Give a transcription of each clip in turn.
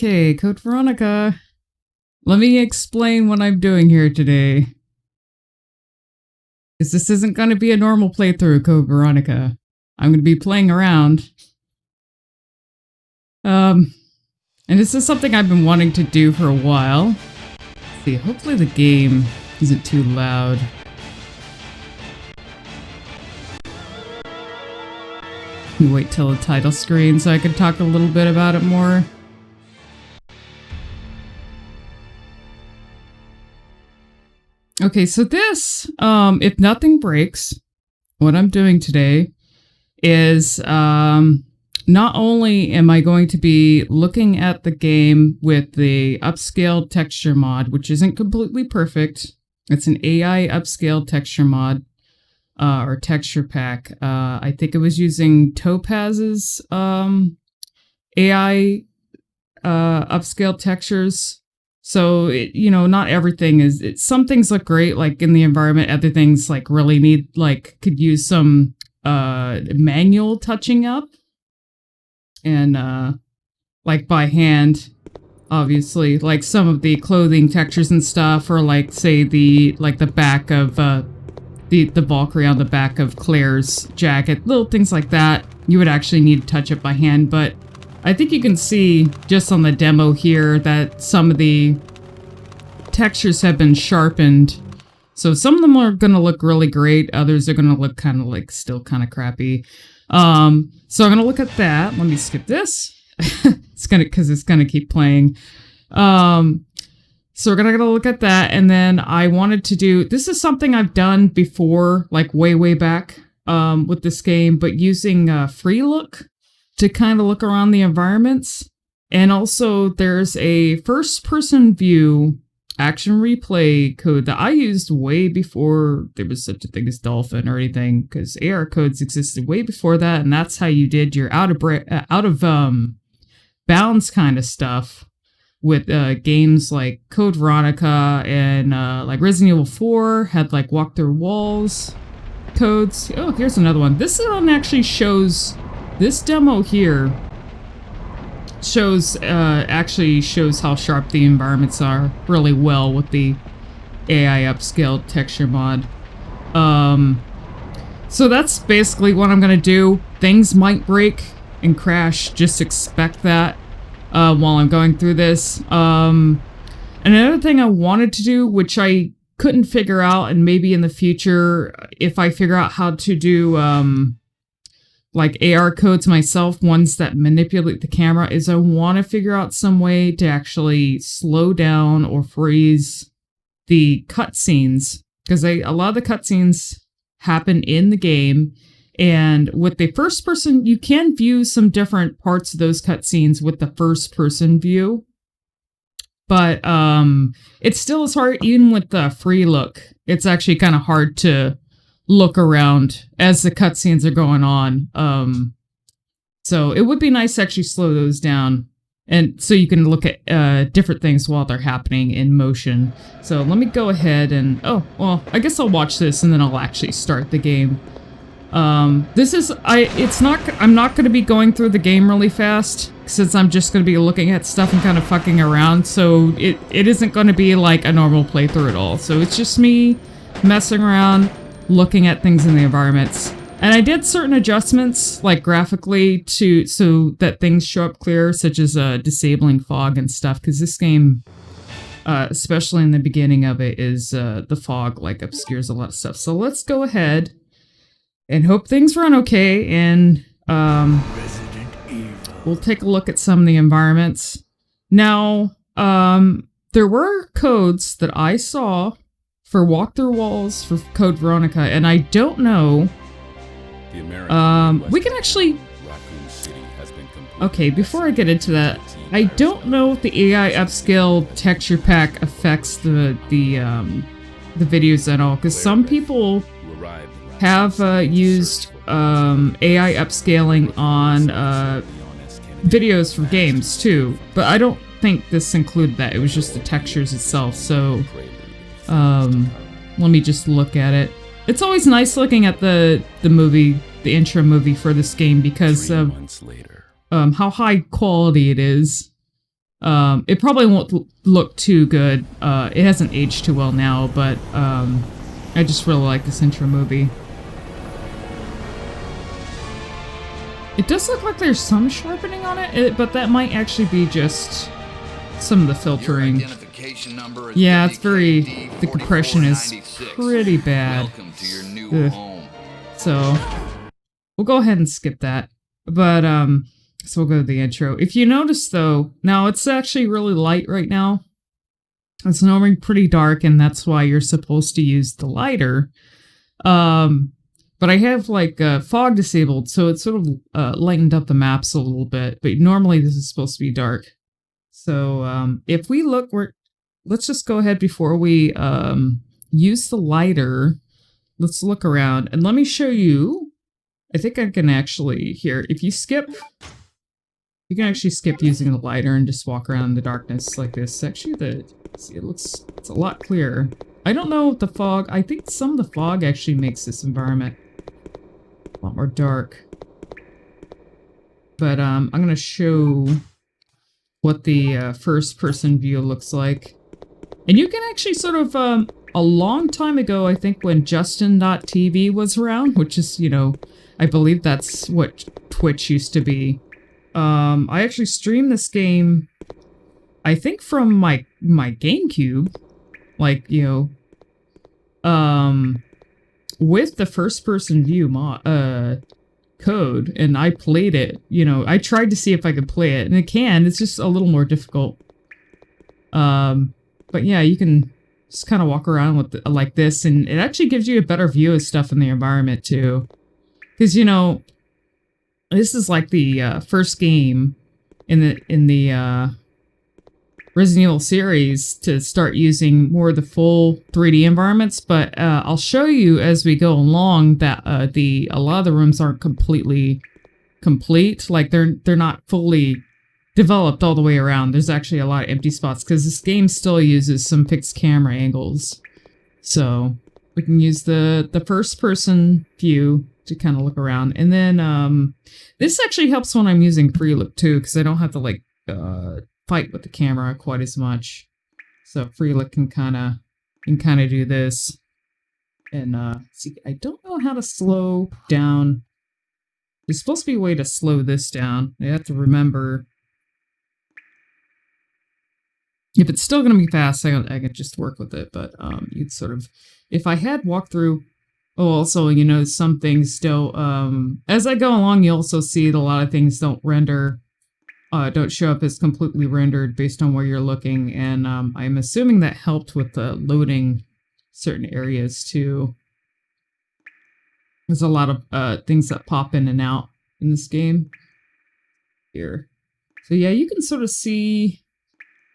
Okay, Code Veronica. Let me explain what I'm doing here today. Because this isn't going to be a normal playthrough, Code Veronica. I'm going to be playing around. And this is something I've been wanting to do for a while. Let's see, hopefully the game isn't too loud. Let me wait till the title screen so I can talk a little bit about it more. Okay, so this, if nothing breaks, what I'm doing today is, not only am I going to be looking at the game with the upscaled texture mod, which isn't completely perfect. It's an AI-Upscaled texture mod, or texture pack. I think it was using Topaz's, AI, upscaled textures. So, not everything is, some things look great, like in the environment, other things like really need, could use some, manual touching up. And, by hand, obviously, like some of the clothing textures and stuff, or say the back of, the Valkyrie on the back of Claire's jacket, little things like that, you would actually need to touch it by hand, but I think you can see just on the demo here that some of the textures have been sharpened. So some of them are going to look really great. Others are going to look kind of still kind of crappy. So I'm going to look at that. Let me skip this. Because it's going to keep playing. So we're going to look at that. And then I wanted to do, this is something I've done before, way back, with this game, but using, FreeLook to kind of look around the environments. And also there's a first-person view action replay code that I used way before there was such a thing as Dolphin or anything, because AR codes existed way before that, and that's how you did your out of bounds kind of stuff with games like Code Veronica and Resident Evil 4 had walk through walls codes. Oh, here's another one. This one actually shows. This demo here actually shows how sharp the environments are really well with the AI-Upscaled texture mod. So that's basically what I'm gonna do. Things might break and crash, just expect that while I'm going through this. And another thing I wanted to do, which I couldn't figure out, and maybe in the future, if I figure out how to do AR codes myself, ones that manipulate the camera, is I want to figure out some way to actually slow down or freeze the cutscenes, because a lot of the cutscenes happen in the game, and with the first person, you can view some different parts of those cutscenes with the first person view, but it still is hard, even with the FreeLook. It's actually kind of hard to look around as the cutscenes are going on. So it would be nice to actually slow those down, and so you can look at different things while they're happening in motion. So let me go ahead and, I guess I'll watch this and then I'll actually start the game. I'm not going to be going through the game really fast, since I'm just going to be looking at stuff and kind of fucking around, so it isn't going to be like a normal playthrough at all. So it's just me messing around, looking at things in the environments. And I did certain adjustments, graphically, so that things show up clear, such as disabling fog and stuff, because this game, especially in the beginning of it, is the fog obscures a lot of stuff. So let's go ahead and hope things run okay, and we'll take a look at some of the environments. Now, there were codes that I saw for walk-through walls for Code Veronica, and I don't know. We can actually. Okay, before I get into that, I don't know if the AI-Upscaled texture pack affects the videos at all, because some people have used AI upscaling on videos for games too, but I don't think this included that. It was just the textures itself. So. Let me just look at it. It's always nice looking at the intro movie for this game, because of how high quality it is. It probably won't look too good. It hasn't aged too well now, but I just really like this intro movie. It does look like there's some sharpening on it, but that might actually be just some of the filtering. Yeah, it's very... The compression is pretty bad. So, we'll go ahead and skip that. But, so we'll go to the intro. If you notice, though, now it's actually really light right now. It's normally pretty dark, and that's why you're supposed to use the lighter. But I have, like, fog disabled, so it sort of lightened up the maps a little bit. But normally this is supposed to be dark. So, if we look, let's just go ahead before we use the lighter. Let's look around, and let me show you. I think I can actually, here, if you skip... You can actually skip using the lighter and just walk around in the darkness like this. Actually, see, it's a lot clearer. I don't know if the fog, I think some of the fog actually makes this environment a lot more dark. But I'm going to show what the first person view looks like. And you can actually sort of, a long time ago, I think when Justin.tv was around, which is, you know, I believe that's what Twitch used to be. I actually streamed this game, I think from my GameCube, like, you know, with the first-person view code, and I played it, you know, I tried to see if I could play it, and it's just a little more difficult. But yeah, you can just kind of walk around with like this, and it actually gives you a better view of stuff in the environment, too. Because, you know... This is like the first game in the Resident Evil series to start using more of the full 3D environments, but I'll show you as we go along that a lot of the rooms aren't completely complete. Like they're not fully developed all the way around. There's actually a lot of empty spots because this game still uses some fixed camera angles. So we can use the first person view to kind of look around. And then this actually helps when I'm using FreeLook too, because I don't have to like fight with the camera quite as much. So FreeLook can kind of do this. And see, I don't know how to slow down. There's supposed to be a way to slow this down. I have to remember. If it's still going to be fast, I can just work with it. But you'd sort of, if I had walked through. Oh, also, you know, some things still, as I go along, you also see that a lot of things don't show up as completely rendered based on where you're looking. And I'm assuming that helped with loading certain areas too. There's a lot of things that pop in and out in this game. Here. So yeah, you can sort of see,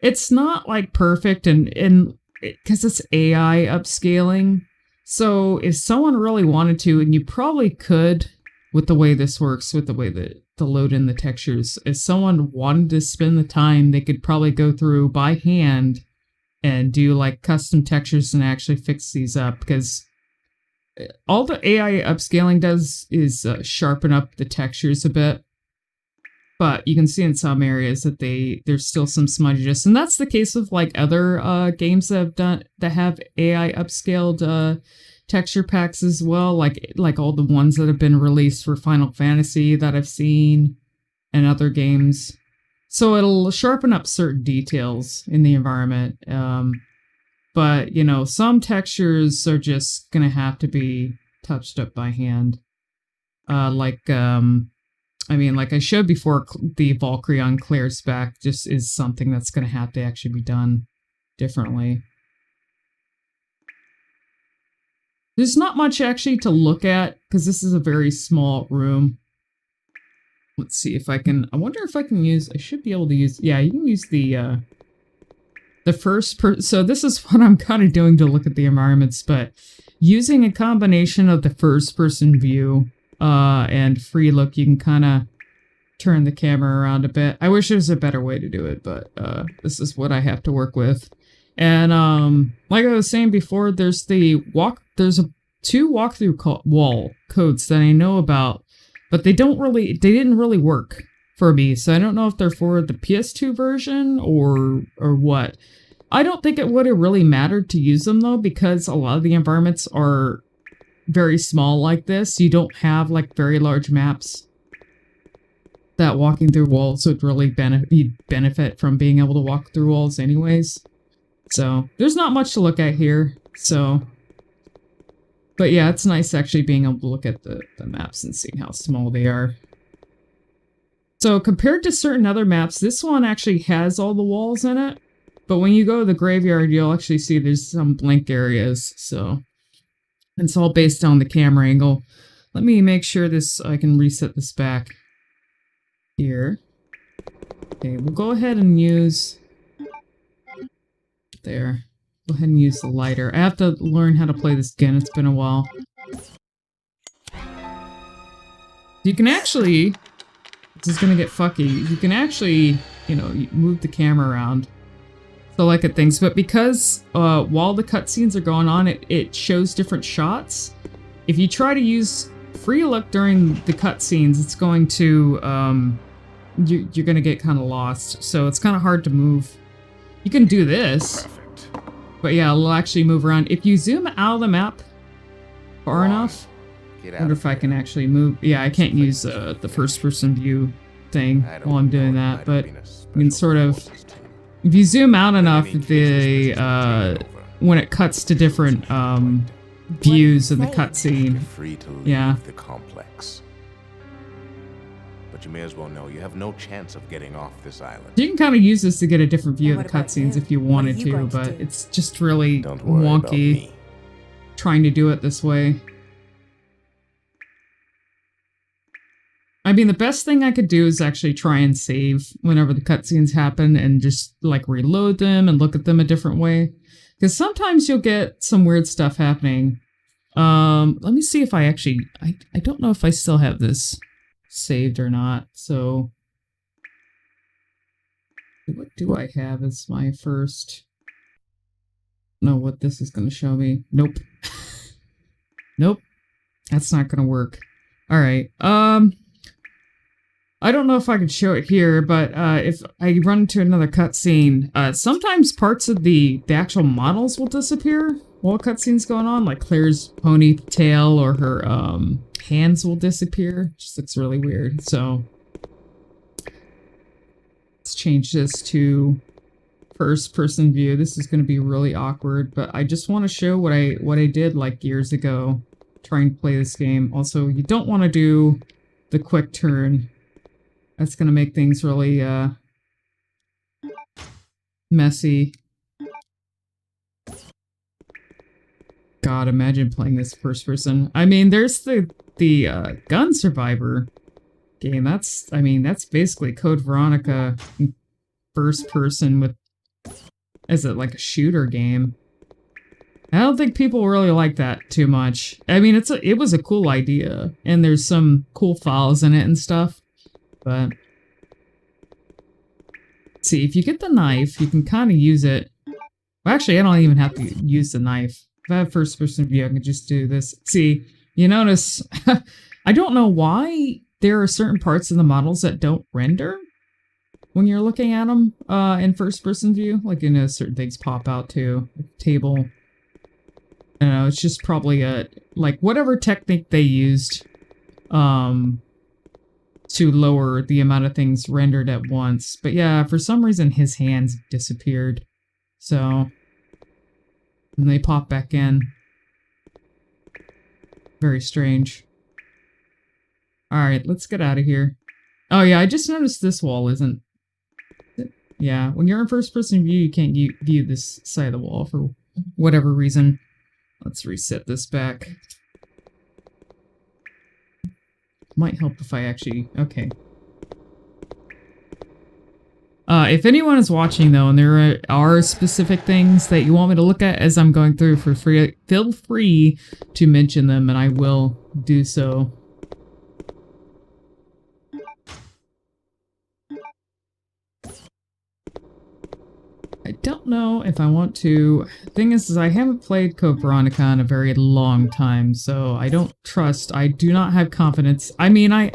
it's not like perfect and because it's AI upscaling. So if someone really wanted to, and you probably could with the way this works, with the way that to load in the textures, if someone wanted to spend the time, they could probably go through by hand and do like custom textures and actually fix these up, because all the AI upscaling does is sharpen up the textures a bit. But you can see in some areas that there's still some smudginess, and that's the case with like other games that have AI upscaled texture packs as well, like all the ones that have been released for Final Fantasy that I've seen, and other games. So it'll sharpen up certain details in the environment. But you know, some textures are just gonna have to be touched up by hand, I mean, like I showed before, the Valkyrie on Claire's back just is something that's going to have to actually be done differently. There's not much actually to look at, because this is a very small room. Let's see if I can, I wonder if I can use, I should be able to use, yeah, you can use the first person. So this is what I'm kind of doing to look at the environments, but using a combination of the first person view and FreeLook, you can kind of turn the camera around a bit. I wish there was a better way to do it, but this is what I have to work with. And like I was saying before, there's two walkthrough wall codes that I know about, but they didn't really work. for me. So I don't know if they're for the PS2 version or what. I don't think it would have really mattered to use them though, because a lot of the environments are very small like this. You don't have like very large maps that walking through walls would really benefit from being able to walk through walls anyways. So there's not much to look at here. So, but yeah, it's nice actually being able to look at the maps and seeing how small they are. So compared to certain other maps, this one actually has all the walls in it. But when you go to the graveyard, you'll actually see there's some blank areas. So it's all based on the camera angle. Let me make sure I can reset this back here. Okay, we'll go ahead and use... There. Go ahead and use the lighter. I have to learn how to play this again. It's been a while. You can actually... This is gonna get fucky. You can actually, you know, move the camera around. So like at things, but because while the cutscenes are going on, it shows different shots. If you try to use FreeLook during the cutscenes, it's going to you're gonna get kind of lost. So it's kind of hard to move. You can do this, perfect. But yeah, it'll actually move around. If you zoom out of the map far enough, I wonder if I can actually move. Yeah, I can't use the first-person view thing while I'm doing that, but you can sort of. If you zoom out enough, when it cuts to different views in the cutscene, yeah. The complex. But you may as well know you have no chance of getting off this island. You can kind of use this to get a different view of the cutscenes if you wanted to, but it's just really wonky trying to do it this way. I mean, the best thing I could do is actually try and save whenever the cutscenes happen and just, like, reload them and look at them a different way. Because sometimes you'll get some weird stuff happening. Let me see if I actually... I don't know if I still have this saved or not, so... What do I have as my first... No, what this is going to show me. Nope. Nope. That's not going to work. Alright, I don't know if I can show it here, but if I run into another cutscene, sometimes parts of the actual models will disappear while cutscene's going on, like Claire's ponytail or her hands will disappear. Just looks really weird. So let's change this to first-person view. This is going to be really awkward, but I just want to show what I did like years ago trying to play this game. Also, you don't want to do the quick turn. That's gonna make things really, messy. God, imagine playing this first person. I mean, there's the Gun Survivor game. That's basically Code Veronica first person with, as it like a shooter game. I don't think people really like that too much. I mean, it was a cool idea, and there's some cool files in it and stuff. But see, if you get the knife, you can kind of use it. Well, actually, I don't even have to use the knife. If I have first-person view, I can just do this. See, you notice, I don't know why there are certain parts of the models that don't render when you're looking at them in first-person view. Like, you know, certain things pop out too. Like table. I don't know, it's just probably like, whatever technique they used, to lower the amount of things rendered at once. But yeah, for some reason his hands disappeared. So, and they pop back in. Very strange. Alright, let's get out of here. Oh yeah, I just noticed this wall isn't... Yeah, when you're in first person view, you can't view this side of the wall for whatever reason. Let's reset this back. Might help if I actually... Okay. If anyone is watching, though, and there are specific things that you want me to look at as I'm going through for free, feel free to mention them, and I will do so. I don't know if I want to... Thing is I haven't played Code Veronica in a very long time, so I don't trust... I do not have confidence. I mean, I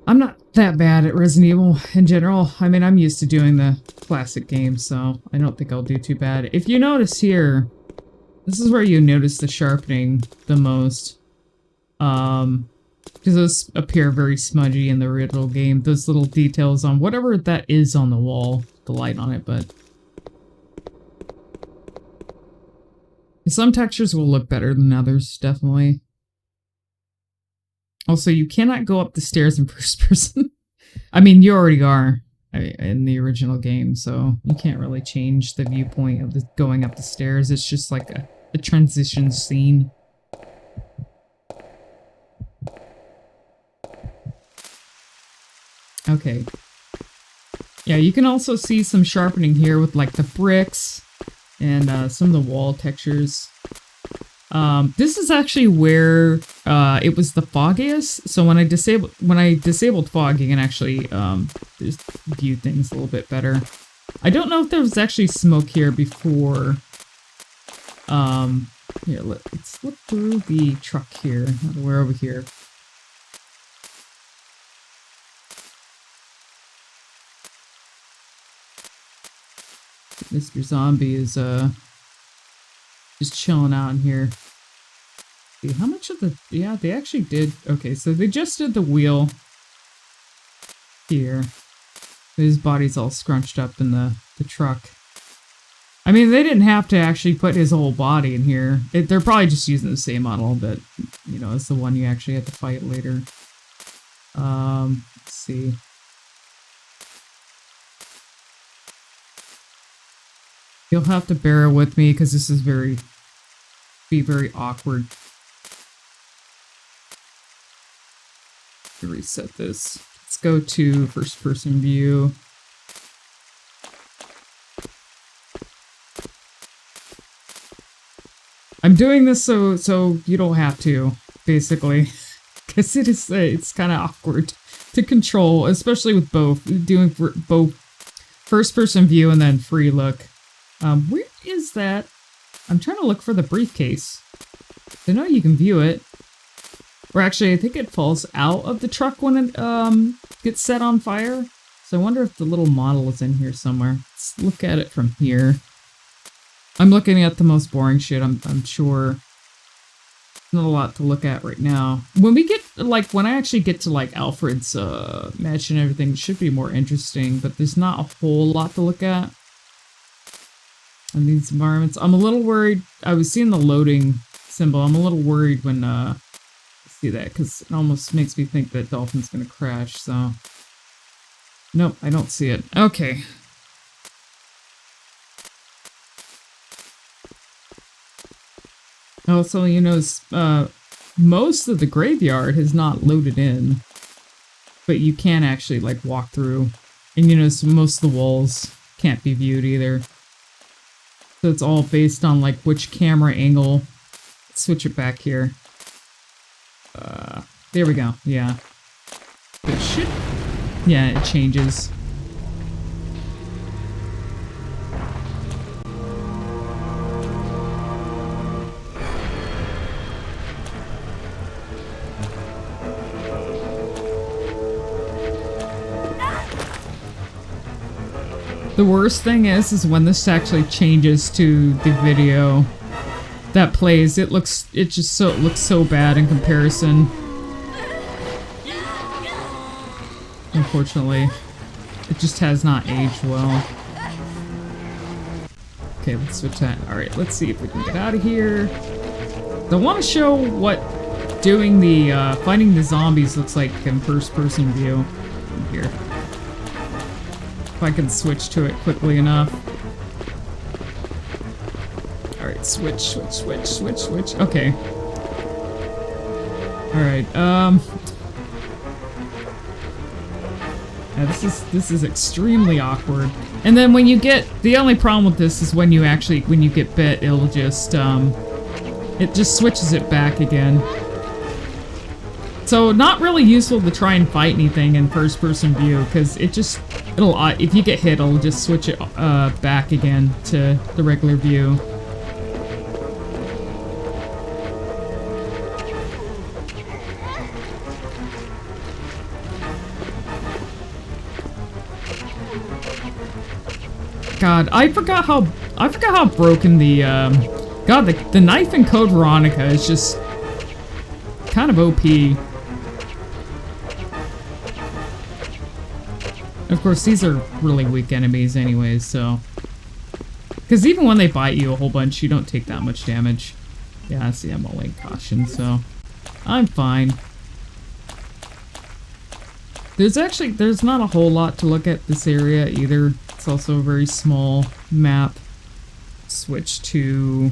I'm not that bad at Resident Evil in general. I mean, I'm used to doing the classic games, so I don't think I'll do too bad. If you notice here, this is where you notice the sharpening the most. Because those appear very smudgy in the original game. Those little details on whatever that is on the wall, the light on it, but some textures will look better than others, definitely. Also, you cannot go up the stairs in first person. I mean, you already are in the original game, so you can't really change the viewpoint of the going up the stairs. It's just like a transition scene. Okay. Yeah, you can also see some sharpening here with like the bricks and some of the wall textures. This is actually where it was the foggiest. So when I disabled fog, you can actually just view things a little bit better. I don't know if there was actually smoke here before. Here, let's look through the truck here. We're over here. Mr. Zombie is just chilling out in here. See, how much of the... Yeah, they actually did... Okay, so they just did the wheel here. His body's all scrunched up in the truck. I mean, they didn't have to actually put his whole body in here. They're probably just using the same model, but, you know, it's the one you actually have to fight later. Let's see. You'll have to bear with me because this is be very awkward. Reset this. Let's go to first person view. I'm doing this so you don't have to, basically, because it's kind of awkward to control, especially with both both first person view and then FreeLook. Where is that? I'm trying to look for the briefcase. I know you can view it. Or actually, I think it falls out of the truck when it gets set on fire. So I wonder if the little model is in here somewhere. Let's look at it from here. I'm looking at the most boring shit, I'm sure. Not a lot to look at right now. When we get, like, when I actually get to, like, Alfred's mansion and everything, it should be more interesting. But there's not a whole lot to look at in these environments. I'm a little worried. I was seeing the loading symbol. I'm a little worried when I see that, because it almost makes me think that Dolphin's gonna crash, so... Nope, I don't see it. Okay. Also, you know, most of the graveyard has not loaded in, but you can actually, like, walk through. And, you know, so most of the walls can't be viewed either. So it's all based on, like, which camera angle. Let's switch it back here. There we go. Yeah. It should... Yeah, it changes. The worst thing is when this actually changes to the video that plays, it looks so bad in comparison. Unfortunately, it just has not aged well. Okay, let's switch that. Alright, let's see if we can get out of here. I want to show what doing the fighting the zombies looks like in first person view. Here. If I can switch to it quickly enough. Alright, switch. Okay. Alright, yeah, this is extremely awkward. And then when you get... The only problem with this is when you get bit, it'll just, it just switches it back again. So, not really useful to try and fight anything in first-person view, because if you get hit, it'll just switch it back again to the regular view. God, I forgot how broken the God, the knife in Code Veronica is just kind of OP. Of course, these are really weak enemies anyways, so. Because even when they bite you a whole bunch, you don't take that much damage. Yeah, see, I'm only caution, so I'm fine. There's not a whole lot to look at this area either. It's also a very small map. Switch to...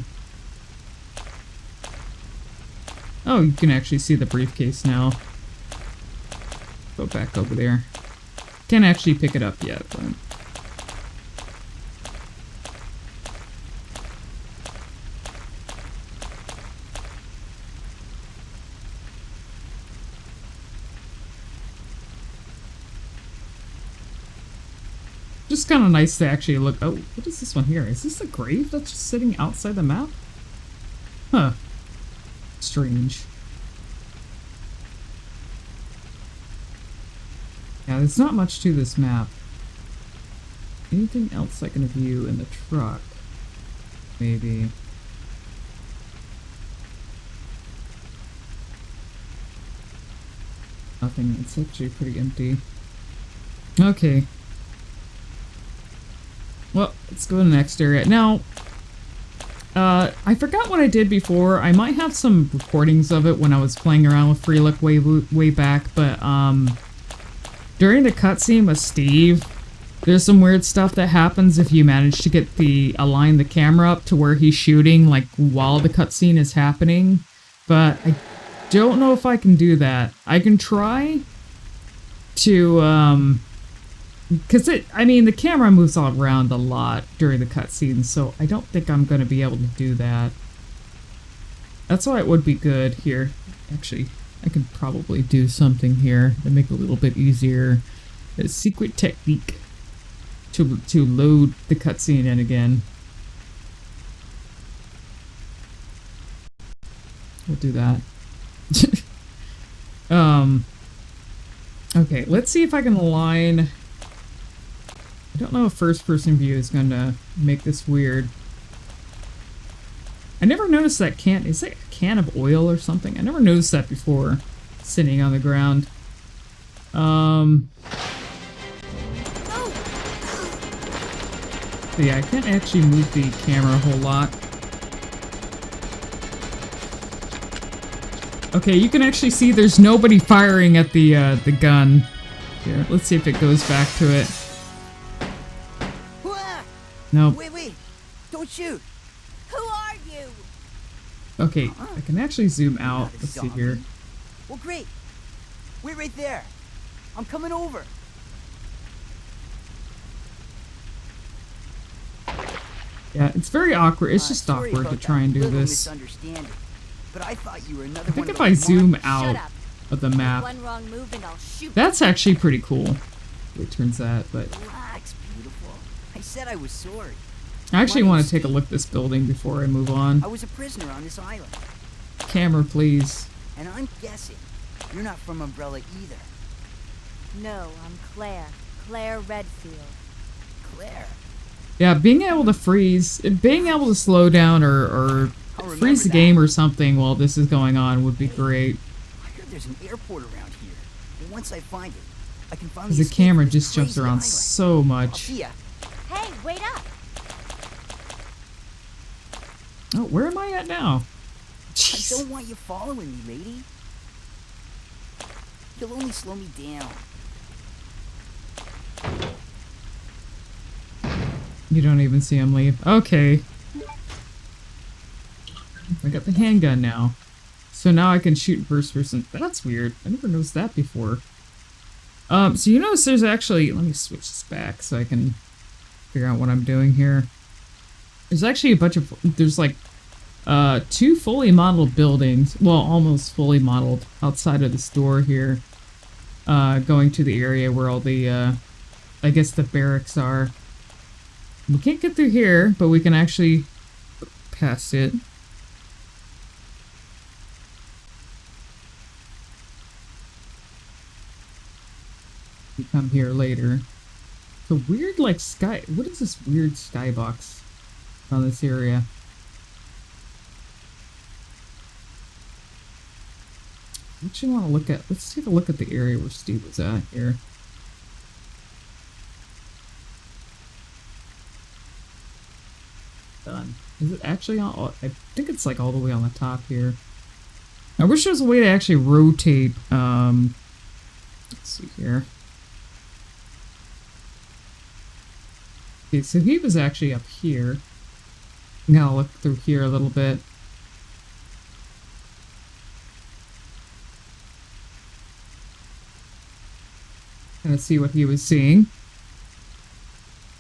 Oh, you can actually see the briefcase now. Go back over there. Can't actually pick it up yet, but... Just kind of nice to actually look. Oh, what is this one here? Is this a grave that's just sitting outside the map? Huh. Strange. Yeah, there's not much to this map. Anything else I can view in the truck? Maybe. Nothing. It's actually pretty empty. Okay. Well, let's go to the next area. Now, I forgot what I did before. I might have some recordings of it when I was playing around with FreeLook way back, but during the cutscene with Steve, there's some weird stuff that happens if you manage to get align the camera up to where he's shooting, like, while the cutscene is happening. But I don't know if I can do that. I can try to, because the camera moves all around a lot during the cutscenes, so I don't think I'm going to be able to do that. That's why it would be good here. Actually, I can probably do something here to make it a little bit easier. A secret technique to load the cutscene in again. We'll do that. Okay, let's see if I can align... I don't know if first-person view is going to make this weird. I never noticed that can. Is it a can of oil or something? I never noticed that before, sitting on the ground. So yeah, I can't actually move the camera a whole lot. Okay, you can actually see there's nobody firing at the gun. Here, let's see if it goes back to it. Nope. Wait, don't shoot. Who are you? Okay, I can actually zoom out. Let's see here. Well, great. Wait right there. I'm coming over. Yeah, it's very awkward. It's just awkward to try and do this. But I thought you were another I think if I zoom out of the map, One wrong move and I'll shoot. that's actually pretty cool. It turns that, but Relax, beautiful. I said I was sorry. I actually want to take a look at this building before I move on. I was a prisoner on this island. Camera, please. And I'm guessing you're not from Umbrella either. No, I'm Claire. Claire Redfield. Claire. Yeah, being able to freeze, being able to slow down or freeze the game or something while this is going on would be great. I heard there's an airport around here. And once I find it, I can find The camera just jumps around so I'll much. see ya. Hey, wait up! Oh, where am I at now? I Jeez. don't want you following me, lady. You'll only slow me down. You don't even see him leave. Okay. I got the handgun now. So now I can shoot in first person. That's weird. I never noticed that before. So you notice there's actually... Let me switch this back so I can figure out what I'm doing here. There's actually a bunch of... There's like 2 fully modeled buildings. Well, almost fully modeled outside of this door here. Going to the area where all the... I guess the barracks are. We can't get through here, but we can actually pass it. We come here later. It's a weird, like, sky... What is this weird skybox on this area? I actually want to look at... Let's take a look at the area where Steve was at here. Done. Is it actually on... I think it's, like, all the way on the top here. I wish there was a way to actually rotate, let's see here. Okay, so he was actually up here. I'm gonna look through here a little bit. Gonna see what he was seeing.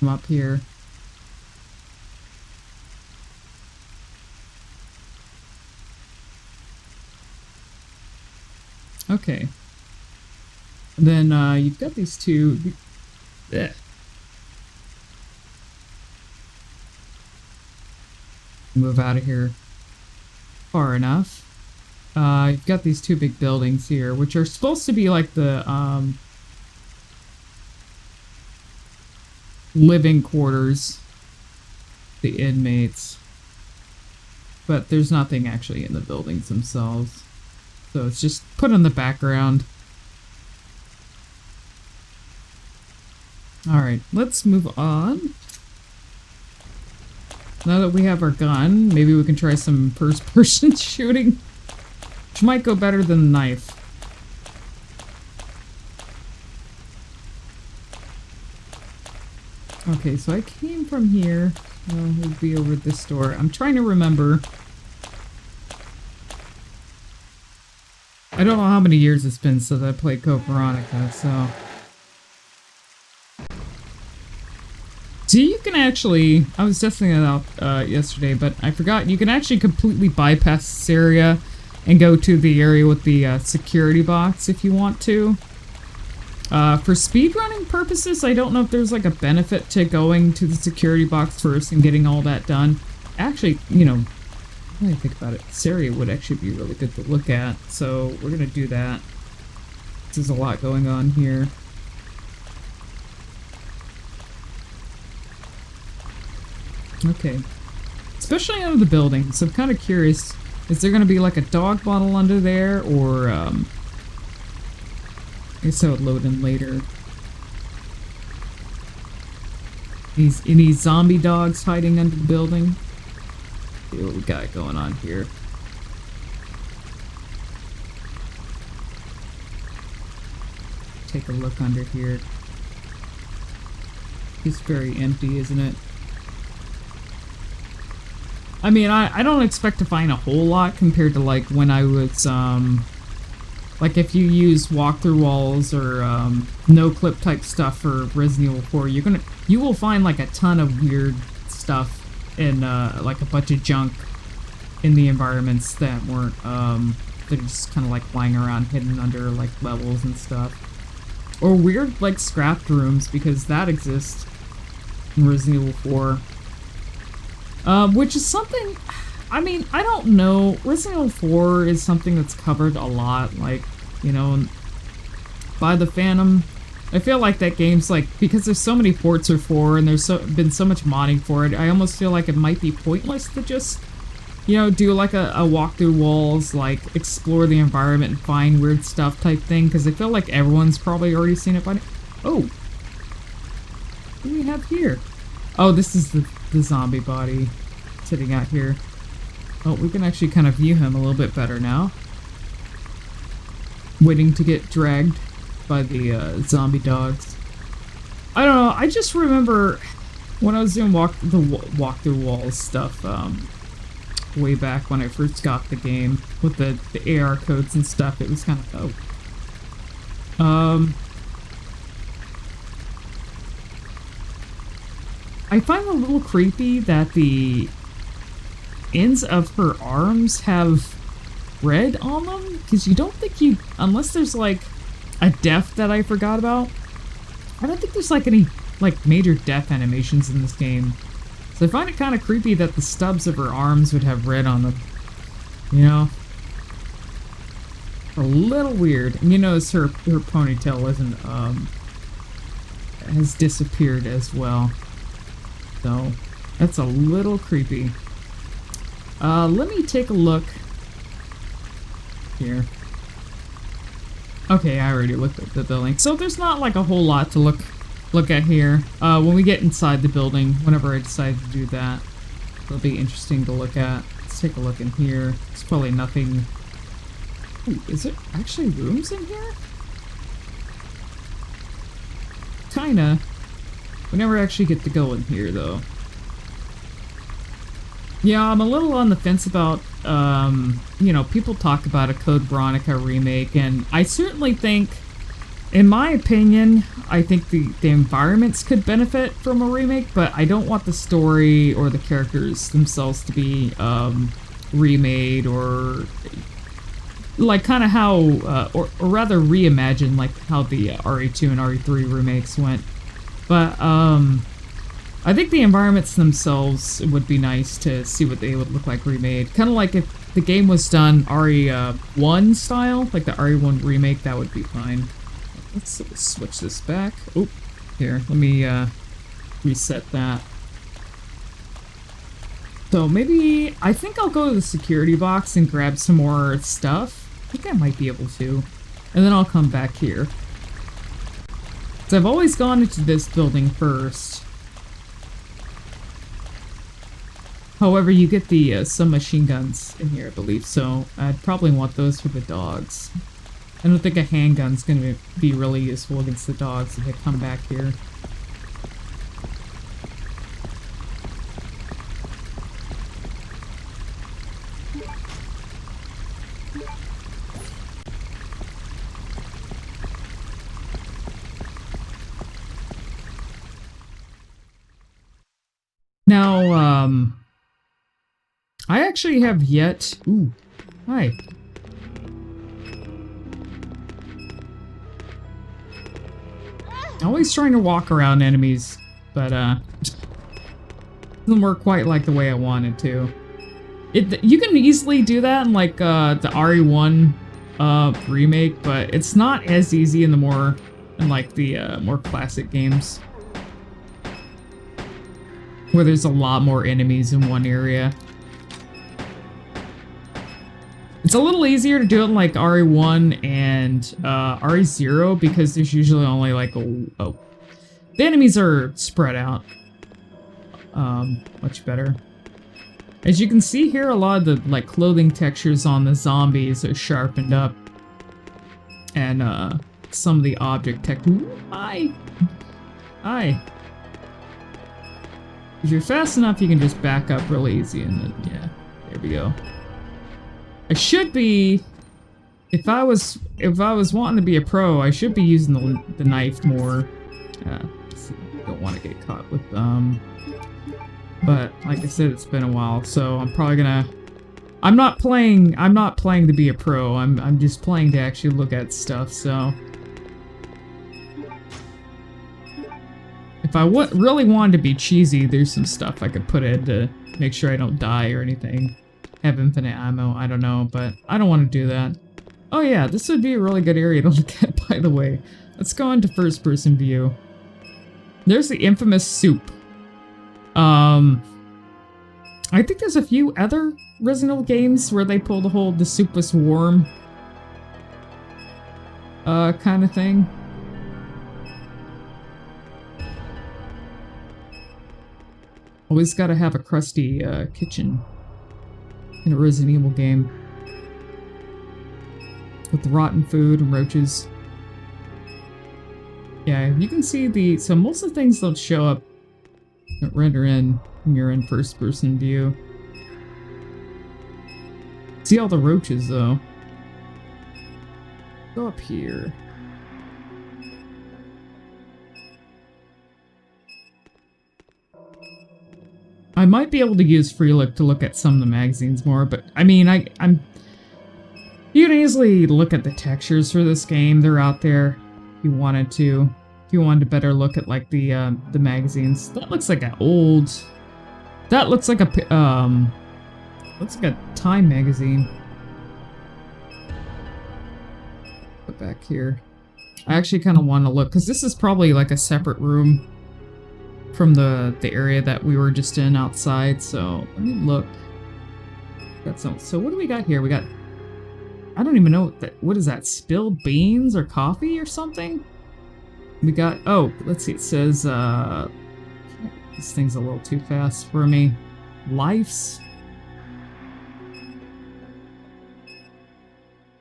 I'm up here. Okay. And then you've got these two. Blech. Move out of here far enough. You've got these two big buildings here, which are supposed to be like the living quarters, the inmates. But there's nothing actually in the buildings themselves. So it's just put in the background. Alright, let's move on. Now that we have our gun, maybe we can try some first-person shooting, which might go better than the knife. Okay, so I came from here. Well, we'll be over at this door. I'm trying to remember. I don't know how many years it's been since I played Code Veronica, so... So you can actually, I was testing it out yesterday, but I forgot, you can actually completely bypass this area and go to the area with the security box if you want to. For speedrunning purposes, I don't know if there's like a benefit to going to the security box first and getting all that done. Actually, you know, when I think about it, this area would actually be really good to look at, so we're gonna do that. There's a lot going on here. Okay. Especially under the buildings. I'm kind of curious. Is there going to be like a dog bottle under there? Or, I guess I would load in later. Any zombie dogs hiding under the building? See what we got going on here. Take a look under here. It's very empty, isn't it? I mean, I don't expect to find a whole lot compared to like when I was, like if you use walkthrough walls or no clip type stuff for Resident Evil 4, you will find like a ton of weird stuff and like a bunch of junk in the environments that weren't, they're just kind of like lying around hidden under like levels and stuff. Or weird like scrapped rooms, because that exists in Resident Evil 4. Which is something, I mean, I don't know, Resident Evil 4 is something that's covered a lot, like, you know, by the Phantom. I feel like that game's like, because there's so many ports of 4 and there's been so much modding for it, I almost feel like it might be pointless to just, you know, do like a walk through walls, like explore the environment and find weird stuff type thing, because I feel like everyone's probably already seen it by now. Oh! What do we have here? Oh, this is the zombie body sitting out here. Oh, we can actually kind of view him a little bit better now. Waiting to get dragged by the zombie dogs. I don't know, I just remember when I was doing walk through walls stuff way back when I first got the game with the AR codes and stuff, it was kind of dope. I find it a little creepy that the ends of her arms have red on them, because you don't think you, unless there's like a death that I forgot about, I don't think there's like any like major death animations in this game. So I find it kind of creepy that the stubs of her arms would have red on them, you know? A little weird. And you notice her ponytail isn't has disappeared as well. So that's a little creepy. Let me take a look here. Okay, I already looked at the building. So there's not like a whole lot to look at here. When we get inside the building, whenever I decide to do that, it'll be interesting to look at. Let's take a look in here. There's probably nothing. Ooh, is it actually rooms in here? Kinda. We never actually get to go in here though. Yeah, I'm a little on the fence about, you know, people talk about a Code Veronica remake, and I certainly think, in my opinion, I think the environments could benefit from a remake, but I don't want the story or the characters themselves to be, remade, or, like, kind of how, or rather reimagined, like how the RE2 and RE3 remakes went. But, I think the environments themselves would be nice to see what they would look like remade. Kind of like if the game was done RE1 style, like the RE1 remake, that would be fine. Let's switch this back. Oh, here, let me reset that. So maybe, I think I'll go to the security box and grab some more stuff. I think I might be able to. And then I'll come back here. So I've always gone into this building first. However, you get the some machine guns in here, I believe, so I'd probably want those for the dogs. I don't think a handgun's gonna be really useful against the dogs if they come back here. Now, I actually have yet... Ooh, hi. Always trying to walk around enemies, but, doesn't work quite like the way I wanted to. You can easily do that in, like, the RE1, remake, but it's not as easy in the more classic games. Where there's a lot more enemies in one area. It's a little easier to do it in like RE1 and RE0 because there's usually only like the enemies are spread out. Much better. As you can see here, a lot of the like clothing textures on the zombies are sharpened up. And some of the object tech. Hi! If you're fast enough, you can just back up really easy, and then, yeah, there we go. I should be, if I was wanting to be a pro, I should be using the knife more. Don't want to get caught with, but like I said, it's been a while, so I'm probably gonna, I'm not playing to be a pro, I'm just playing to actually look at stuff, so. If I really wanted to be cheesy, there's some stuff I could put in to make sure I don't die or anything. Have infinite ammo, I don't know, but I don't want to do that. Oh yeah, this would be a really good area to look at, by the way. Let's go into first-person view. There's the infamous soup. I think there's a few other Resident Evil games where they pull the whole "the soup was warm" kind of thing. Always gotta have a crusty kitchen in a Resident Evil game. With the rotten food and roaches. Yeah, you can see so most of the things don't show up, don't render in when you're in first person view. See all the roaches though. Go up here. I might be able to use FreeLook to look at some of the magazines more, but I mean, you can easily look at the textures for this game. They're out there if you wanted to. If you wanted to better look at like the magazines. That looks like that looks like a Time magazine. Put back here. I actually kind of want to look, because this is probably like a separate room from the area that we were just in outside. So let me look. Got some. So what do we got here? We got, I don't even know what is that? Spilled beans or coffee or something? We got, oh, let's see. It says, this thing's a little too fast for me. Life's.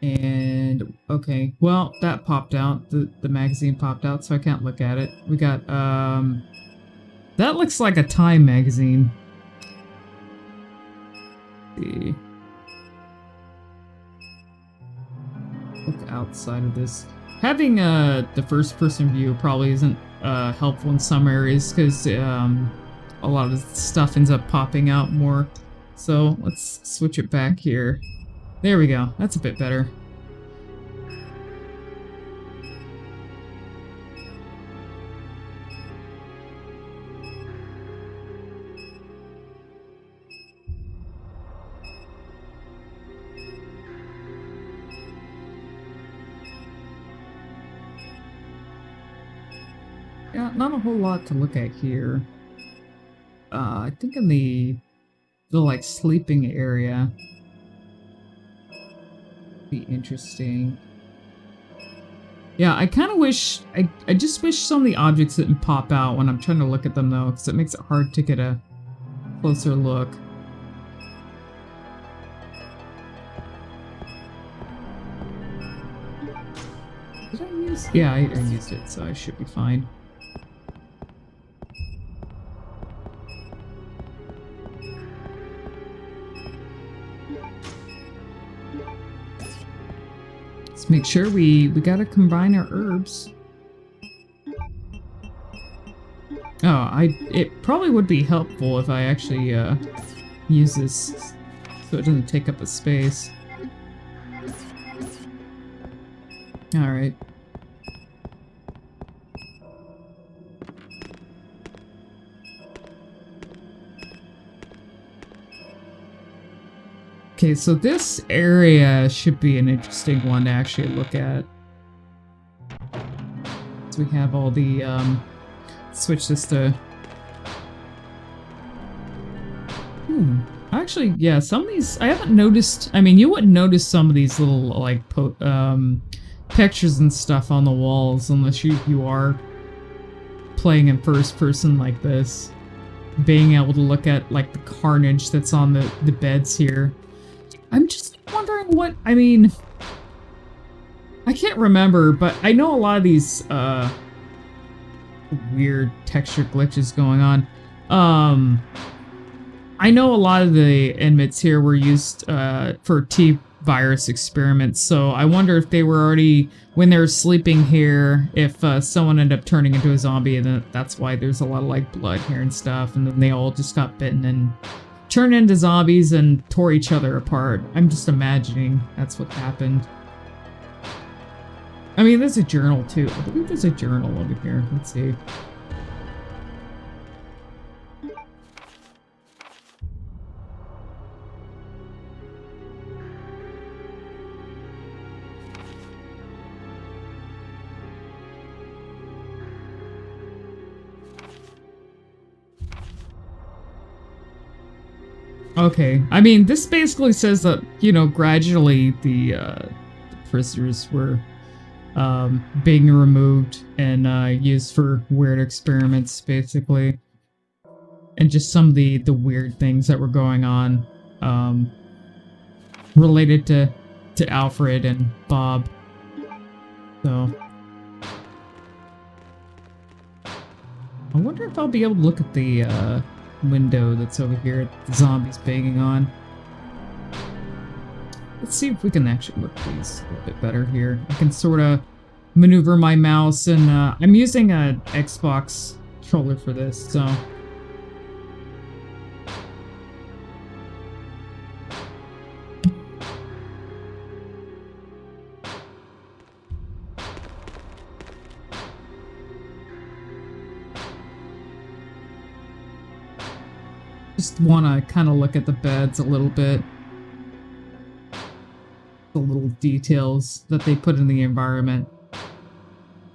And, okay, well, that popped out. The magazine popped out, so I can't look at it. We got, that looks like a Time magazine. Let's see. Look outside of this. Having, the first-person view probably isn't, helpful in some areas, because, a lot of stuff ends up popping out more. So, let's switch it back here. There we go. That's a bit better. Yeah, not a whole lot to look at here. I think in the like sleeping area. Be interesting. Yeah, I kind of wish, I just wish some of the objects didn't pop out when I'm trying to look at them though, because it makes it hard to get a closer look. Did I use? Yeah, I used it, so I should be fine. Make sure we gotta combine our herbs. Oh, it probably would be helpful if I actually use this so it doesn't take up a space. All right. Okay, so this area should be an interesting one to actually look at. So we have all the, switch this to... Actually, yeah, some of these, I haven't noticed, I mean, you wouldn't notice some of these little, like, pictures and stuff on the walls unless you are playing in first person like this. Being able to look at, like, the carnage that's on the beds here. I'm just wondering what, I mean, I can't remember, but I know a lot of these, weird texture glitches going on. I know a lot of the inmates here were used, for T-virus experiments, so I wonder if they were already, when they were sleeping here, if, someone ended up turning into a zombie, and that's why there's a lot of, like, blood here and stuff, and then they all just got bitten and turned into zombies and tore each other apart. I'm just imagining that's what happened. I mean, there's a journal too. I believe there's a journal over here. Let's see. Okay, I mean, this basically says that, you know, gradually the prisoners were being removed and used for weird experiments, basically. And just some of the weird things that were going on related to Alfred and Bob. So... I wonder if I'll be able to look at the window that's over here, the zombies banging on. Let's see if we can actually look at these a little bit better here. I can sort of maneuver my mouse, and I'm using an Xbox controller for this, so... Just want to kind of look at the beds a little bit. The little details that they put in the environment.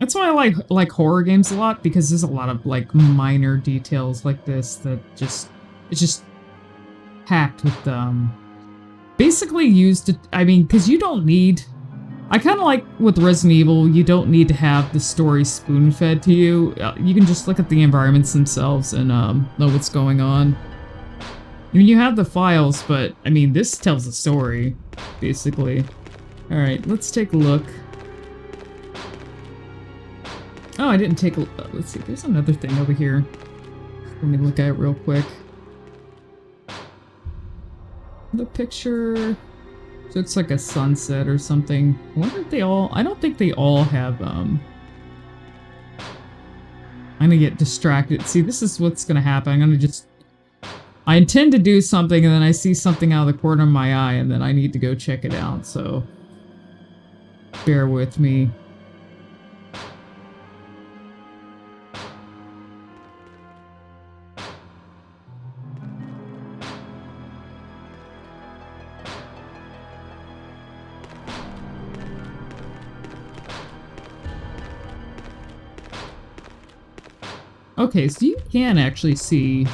That's why I like horror games a lot, because there's a lot of like minor details like this that it's just packed with basically used to, I mean, because you don't need, I kind of like with Resident Evil, you don't need to have the story spoon-fed to you. You can just look at the environments themselves and know what's going on. I mean, you have the files, but I mean, this tells a story, basically. All right, let's take a look. Oh, I didn't take a look. Let's see, there's another thing over here. Let me look at it real quick. The picture, so it's like a sunset or something. I wonder if they all, I don't think they all have, I'm gonna get distracted. See, this is what's gonna happen. I'm gonna just, I intend to do something and then I see something out of the corner of my eye and then I need to go check it out, so bear with me. Okay, so you can actually see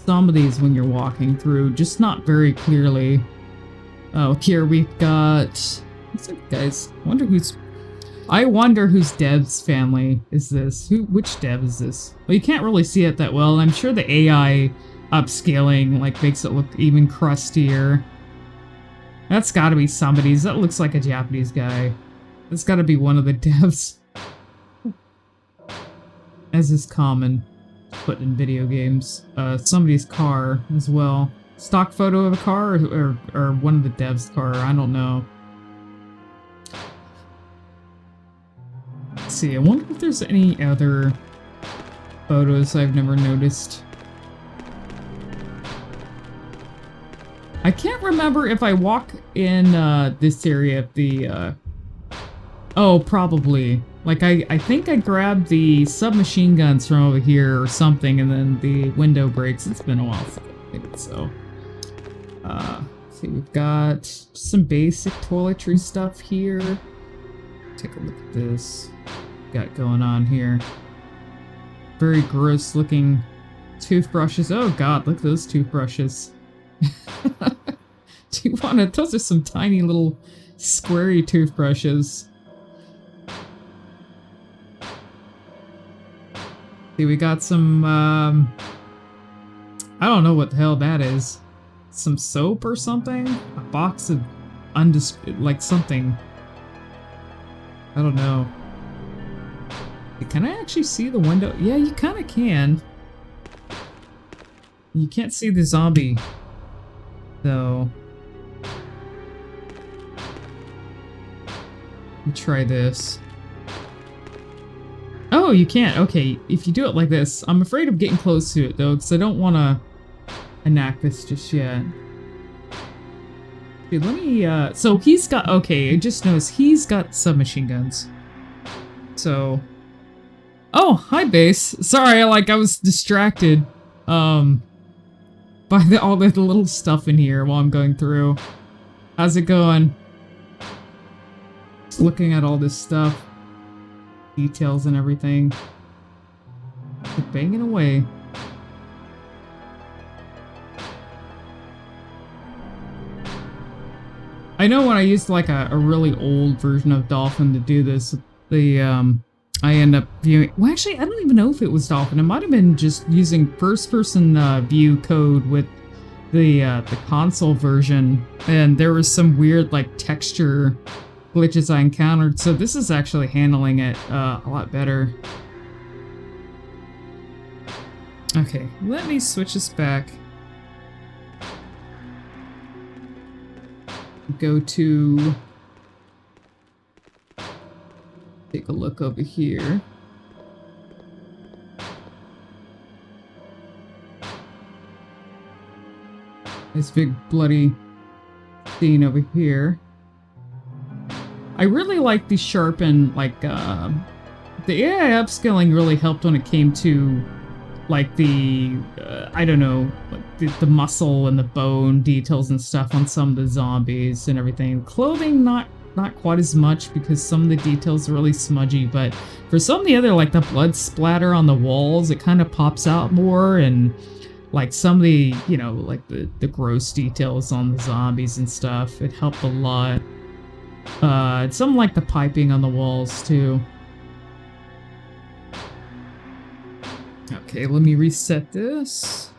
some of these when you're walking through, just not very clearly. Oh, here we've got... What's up, guys? I wonder whose dev's family is this? Which dev is this? Well, you can't really see it that well, and I'm sure the AI upscaling, like, makes it look even crustier. That's gotta be somebody's. That looks like a Japanese guy. That's gotta be one of the devs. As is common, put in video games. Somebody's car as well. Stock photo of a car or one of the devs' car, I don't know. Let's see, I wonder if there's any other photos I've never noticed. I can't remember if I walk in this area of the oh, probably. Like, I think I grabbed the submachine guns from over here or something, and then the window breaks. It's been a while since I think so. Let's see, we've got some basic toiletry stuff here. Take a look at this. Got going on here. Very gross looking toothbrushes. Oh god, look at those toothbrushes. Do you want to? Those are some tiny little squarey toothbrushes. See, we got some, I don't know what the hell that is. Some soap or something? A box of like something. I don't know. Can I actually see the window? Yeah, you kind of can. You can't see the zombie, though. Let me try this. Oh, you can't. Okay, if you do it like this. I'm afraid of getting close to it, though, because I don't want to enact this just yet. Okay, let me, so he's got, okay, I just noticed he's got submachine guns. So... Oh, hi, Base. Sorry, I was distracted, by all the little stuff in here while I'm going through. How's it going? Just looking at all this stuff. Details and everything. Just banging away. I know when I used like a really old version of Dolphin to do this, I end up viewing... Well, actually, I don't even know if it was Dolphin. It might have been just using first-person view code with the console version, and there was some weird like texture glitches I encountered. So this is actually handling it a lot better. Okay, let me switch this back. Go to... Take a look over here. This big bloody scene over here. I really like the sharpen, like, the AI upscaling really helped when it came to, like, the, I don't know, like the muscle and the bone details and stuff on some of the zombies and everything. Clothing, not not quite as much because some of the details are really smudgy, but for some of the other, like the blood splatter on the walls, it kind of pops out more, and like some of the, you know, like the gross details on the zombies and stuff, it helped a lot. Some like the piping on the walls too. Okay, let me reset this.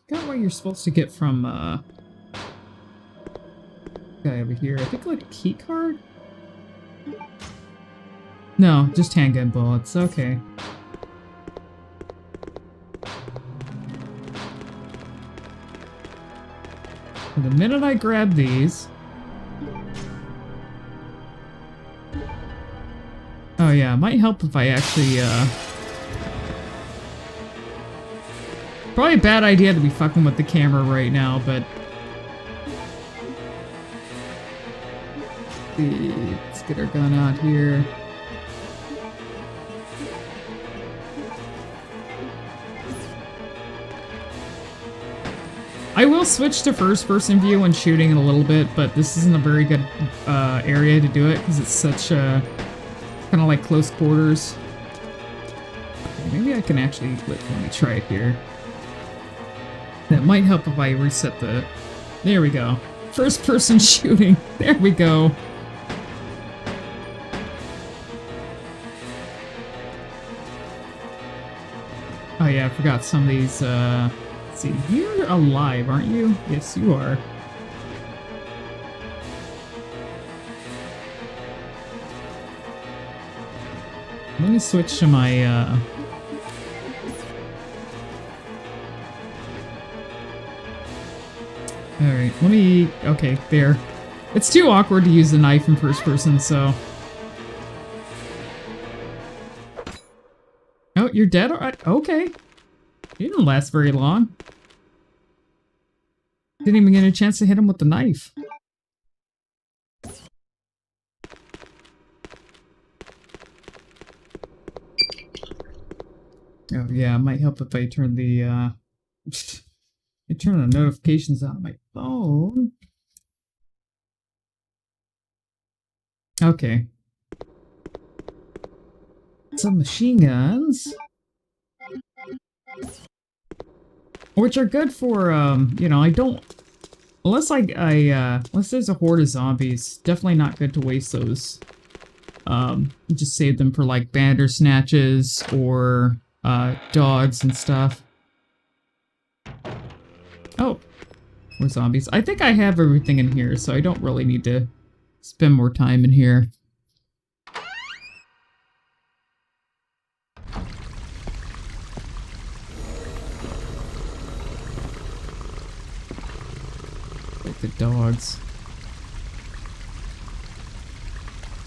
Got what you're supposed to get from guy over here. I think like a key card? No, just handgun bullets. Okay. And the minute I grab these... Oh yeah, it might help if I actually, probably a bad idea to be fucking with the camera right now, but... Let's get our gun out here. I will switch to first-person view when shooting in a little bit, but this isn't a very good area to do it because it's such a kind of like close quarters. Okay, maybe I can actually let me try it here. That might help if I reset the. There we go. First-person shooting. There we go. Oh yeah, I forgot some of these. Let's see, you're alive, aren't you? Yes, you are. Let me switch to my, Alright, let me... Okay, there. It's too awkward to use the knife in first person, so... Oh, you're dead? Okay. You didn't last very long. Didn't even get a chance to hit him with the knife. Oh yeah, it might help if I turn the, I turn the notifications on my phone. Okay. Some machine guns. Which are good for, you know, I don't... Unless unless there's a horde of zombies, definitely not good to waste those. You just save them for, like, Bandersnatches or, dogs and stuff. Oh, more zombies. I think I have everything in here, so I don't really need to spend more time in here. Like the dogs.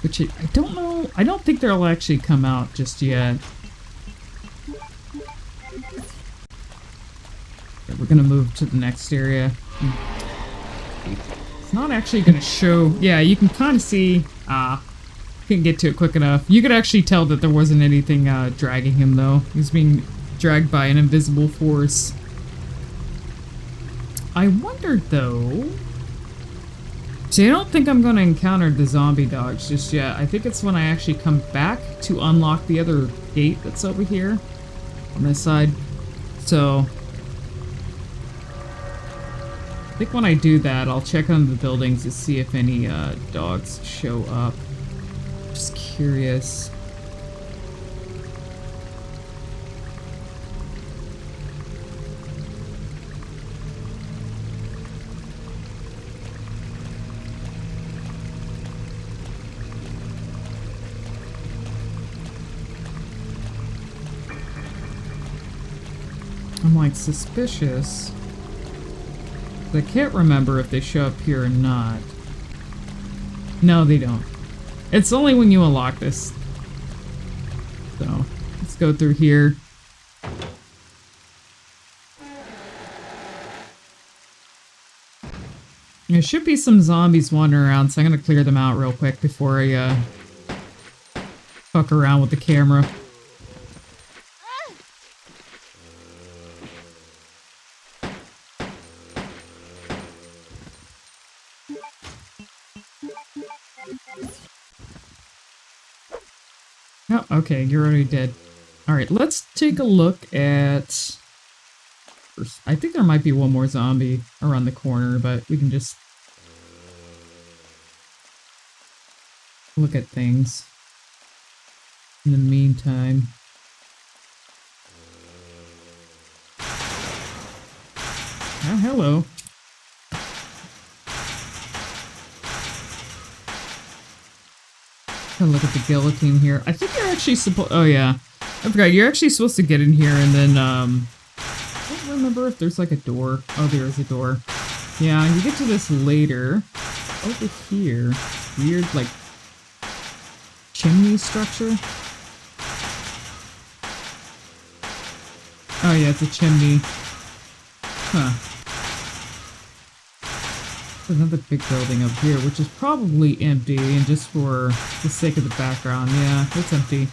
Which I don't know. I don't think they'll actually come out just yet. Okay, we're gonna move to the next area. It's not actually gonna show. Yeah, you can kind of see. Couldn't get to it quick enough. You could actually tell that there wasn't anything dragging him though. He was being dragged by an invisible force. I wondered though. See, I don't think I'm going to encounter the zombie dogs just yet. I think it's when I actually come back to unlock the other gate that's over here on this side. So I think when I do that, I'll check on the buildings to see if any dogs show up. Just curious. I'm like suspicious. I can't remember if they show up here or not. No, they don't. It's only when you unlock this. So, let's go through here. There should be some zombies wandering around, so I'm gonna clear them out real quick before I fuck around with the camera. Okay, you're already dead. Alright, let's take a look at... I think there might be one more zombie around the corner, but we can just look at things in the meantime. Oh, hello. Look at the guillotine here. I think you're actually supposed... Oh, yeah. I forgot. You're actually supposed to get in here and then, I don't remember if there's like a door. Oh, there is a door. Yeah, you get to this later. Over here. Weird, like, chimney structure. Oh, yeah, it's a chimney. Huh. There's another big building up here, which is probably empty, and just for the sake of the background, yeah, it's empty.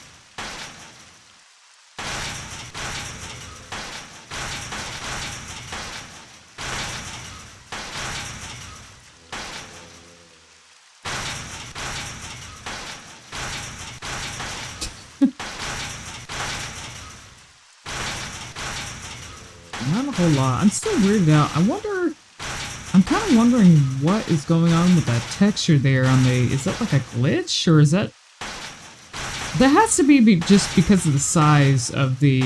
Not a whole lot. I'm still weirded out. I'm kind of wondering what is going on with that texture there on the... Is that like a glitch? Or is that... That has to be just because of the size of the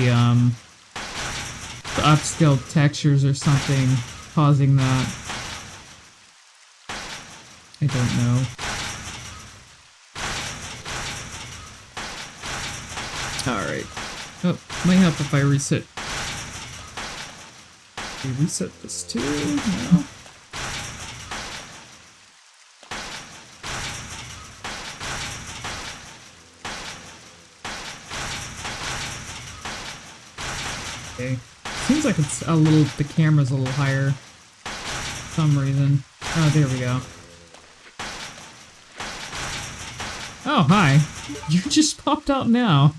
upscaled textures or something causing that. I don't know. Alright. Oh, might help if I reset. Can we reset this too? No. Okay. Seems like it's a little, the camera's a little higher for some reason. Oh, there we go. Oh, hi. You just popped out now.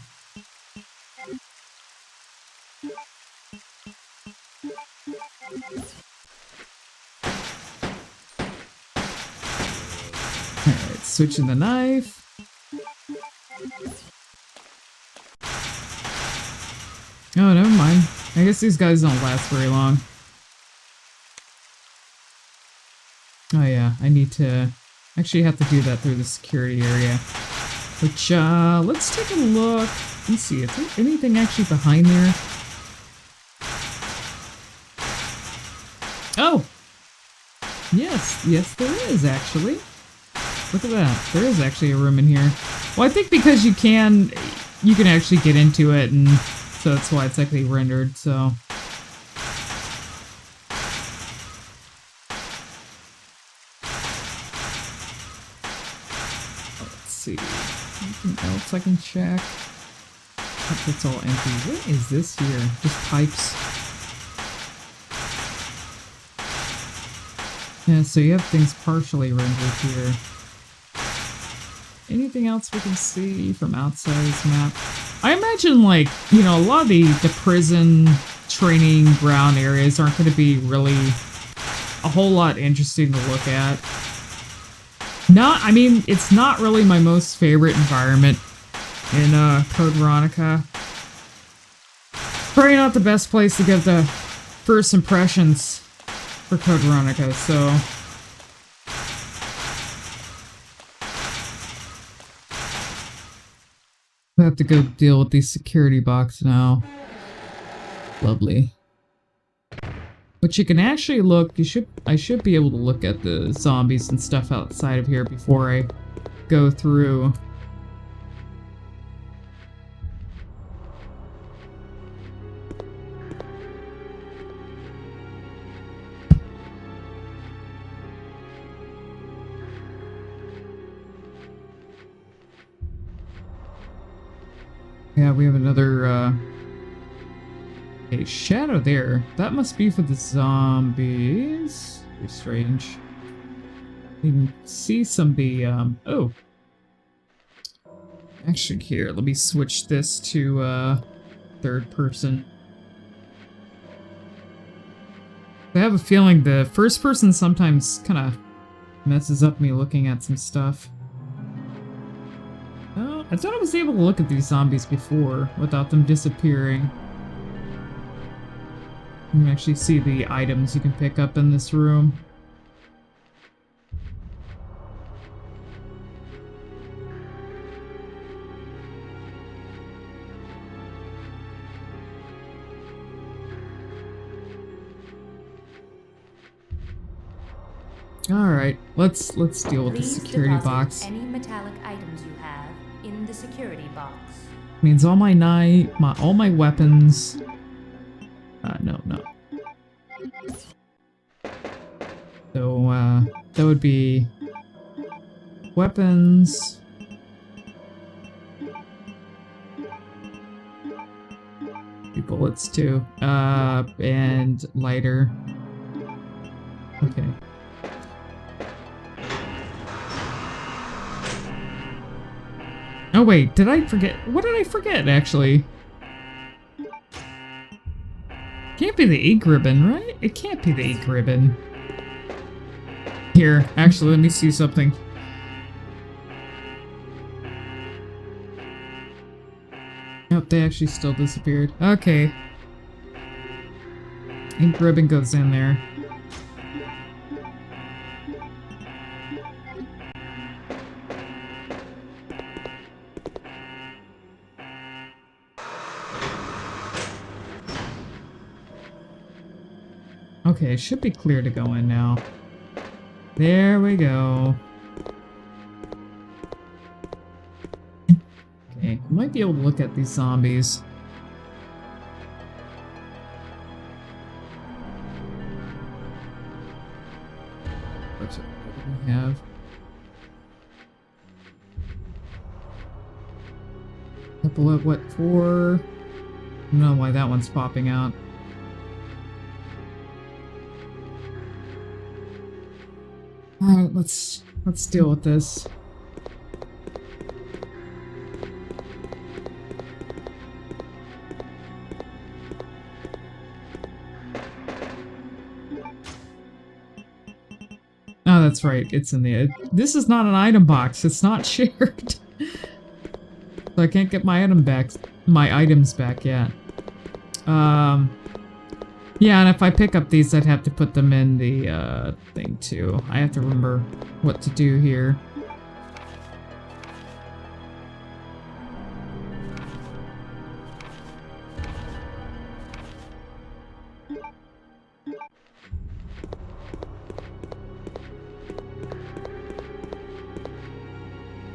Alright, switching the knife. Oh, never mind. I guess these guys don't last very long. Oh yeah, I need to... Actually have to do that through the security area. Which, let's take a look. Let's see, is there anything actually behind there? Oh! Yes, yes there is, actually. Look at that. There is actually a room in here. Well, I think because you can actually get into it, and so that's why it's actually rendered, so... Let's see. Anything else I can check? Oh, it's all empty. What is this here? Just pipes. Yeah, so you have things partially rendered here. Anything else we can see from outside this map? I imagine, like, you know, a lot of the prison training ground areas aren't going to be really a whole lot interesting to look at. I mean, it's not really my most favorite environment in Code Veronica. Probably not the best place to get the first impressions for Code Veronica, so... I have to go deal with these security box now. Lovely. But you can actually look, I should be able to look at the zombies and stuff outside of here before I go through. Yeah, we have another, a shadow there. That must be for the zombies. Very strange. You can see some of the, oh. Actually, here, let me switch this to, third person. I have a feeling the first person sometimes kind of messes up me looking at some stuff. Oh. I thought I was able to look at these zombies before without them disappearing. You can actually see the items you can pick up in this room. All right, let's deal with the security box. Any metallic items you have in the security box. Means all my all my weapons. No. So that would be weapons. Bullets too. And lighter. Okay. Oh wait, did I forget? What did I forget, actually? Can't be the ink ribbon, right? It can't be the ink ribbon. Here, actually, let me see something. Nope, they actually still disappeared. Okay. Ink ribbon goes in there. Okay, it should be clear to go in now. There we go. Okay, I might be able to look at these zombies. What do we have? Couple of what for? I don't know why that one's popping out. Alright, let's deal with this. Oh, that's right. It's in the... This is not an item box. It's not shared. So I can't get my items back yet. Yeah, and if I pick up these, I'd have to put them in the thing too. I have to remember what to do here.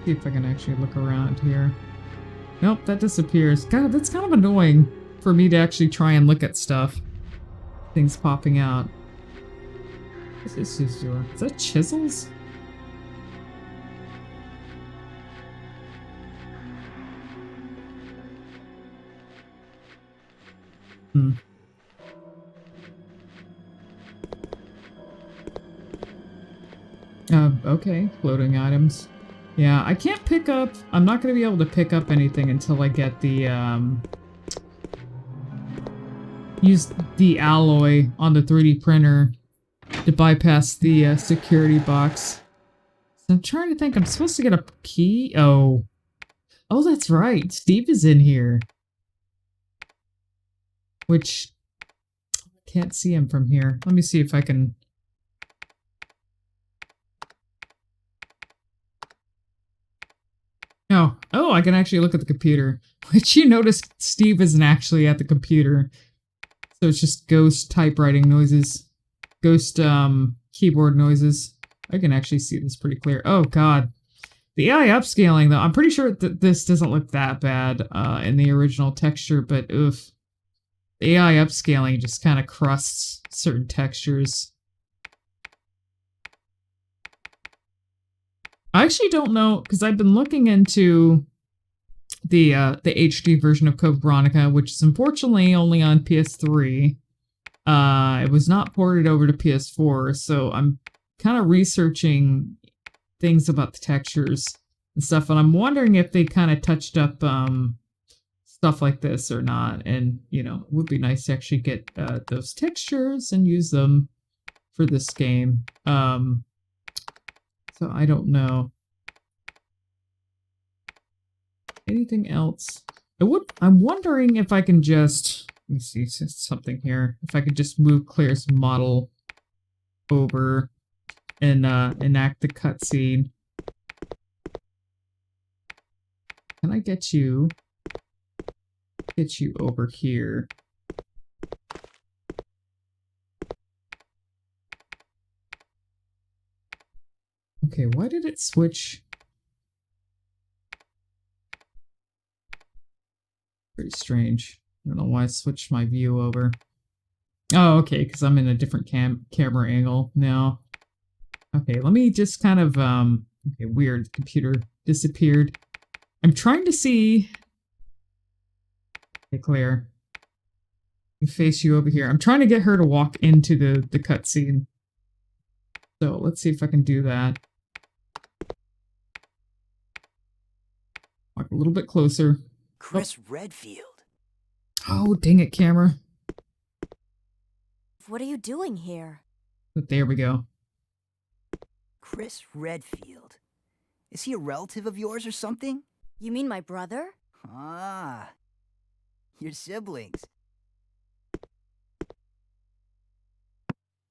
See if I can actually look around here. Nope, that disappears. God, that's kind of annoying for me to actually try and look at stuff. Things popping out. What is this door? Is that chisels? Okay, floating items. Yeah, I can't pick up... I'm not going to be able to pick up anything until I get the, use the alloy on the 3D printer to bypass the security box. So I'm trying to think. I'm supposed to get a key? Oh, that's right. Steve is in here. Which... I can't see him from here. Let me see if I can... Oh, I can actually look at the computer. Which you notice Steve isn't actually at the computer. So it's just ghost typewriting noises. Ghost keyboard noises. I can actually see this pretty clear. Oh god. The AI upscaling though, I'm pretty sure that this doesn't look that bad in the original texture, but oof. The AI upscaling just kind of crusts certain textures. I actually don't know, because I've been looking into the HD version of Code Veronica, which is unfortunately only on PS3. It was not ported over to PS4, so I'm kind of researching things about the textures and stuff, and I'm wondering if they kind of touched up stuff like this or not, and, you know, it would be nice to actually get those textures and use them for this game. So I don't know. Anything else? I'm wondering if I can just... Let me see something here. If I could just move Claire's model over and enact the cutscene. Can I get you over here? Okay, why did it switch? Pretty strange. I don't know why I switched my view over. Oh, okay, because I'm in a different camera angle now. Okay, let me just kind of, okay, weird. The computer disappeared. I'm trying to see... Hey, Claire. Let me face you over here. I'm trying to get her to walk into the cutscene. So, let's see if I can do that. Walk a little bit closer. Chris Redfield. Oh, dang it, camera. What are you doing here? But there we go. Chris Redfield. Is he a relative of yours or something? You mean my brother? Ah. Your siblings.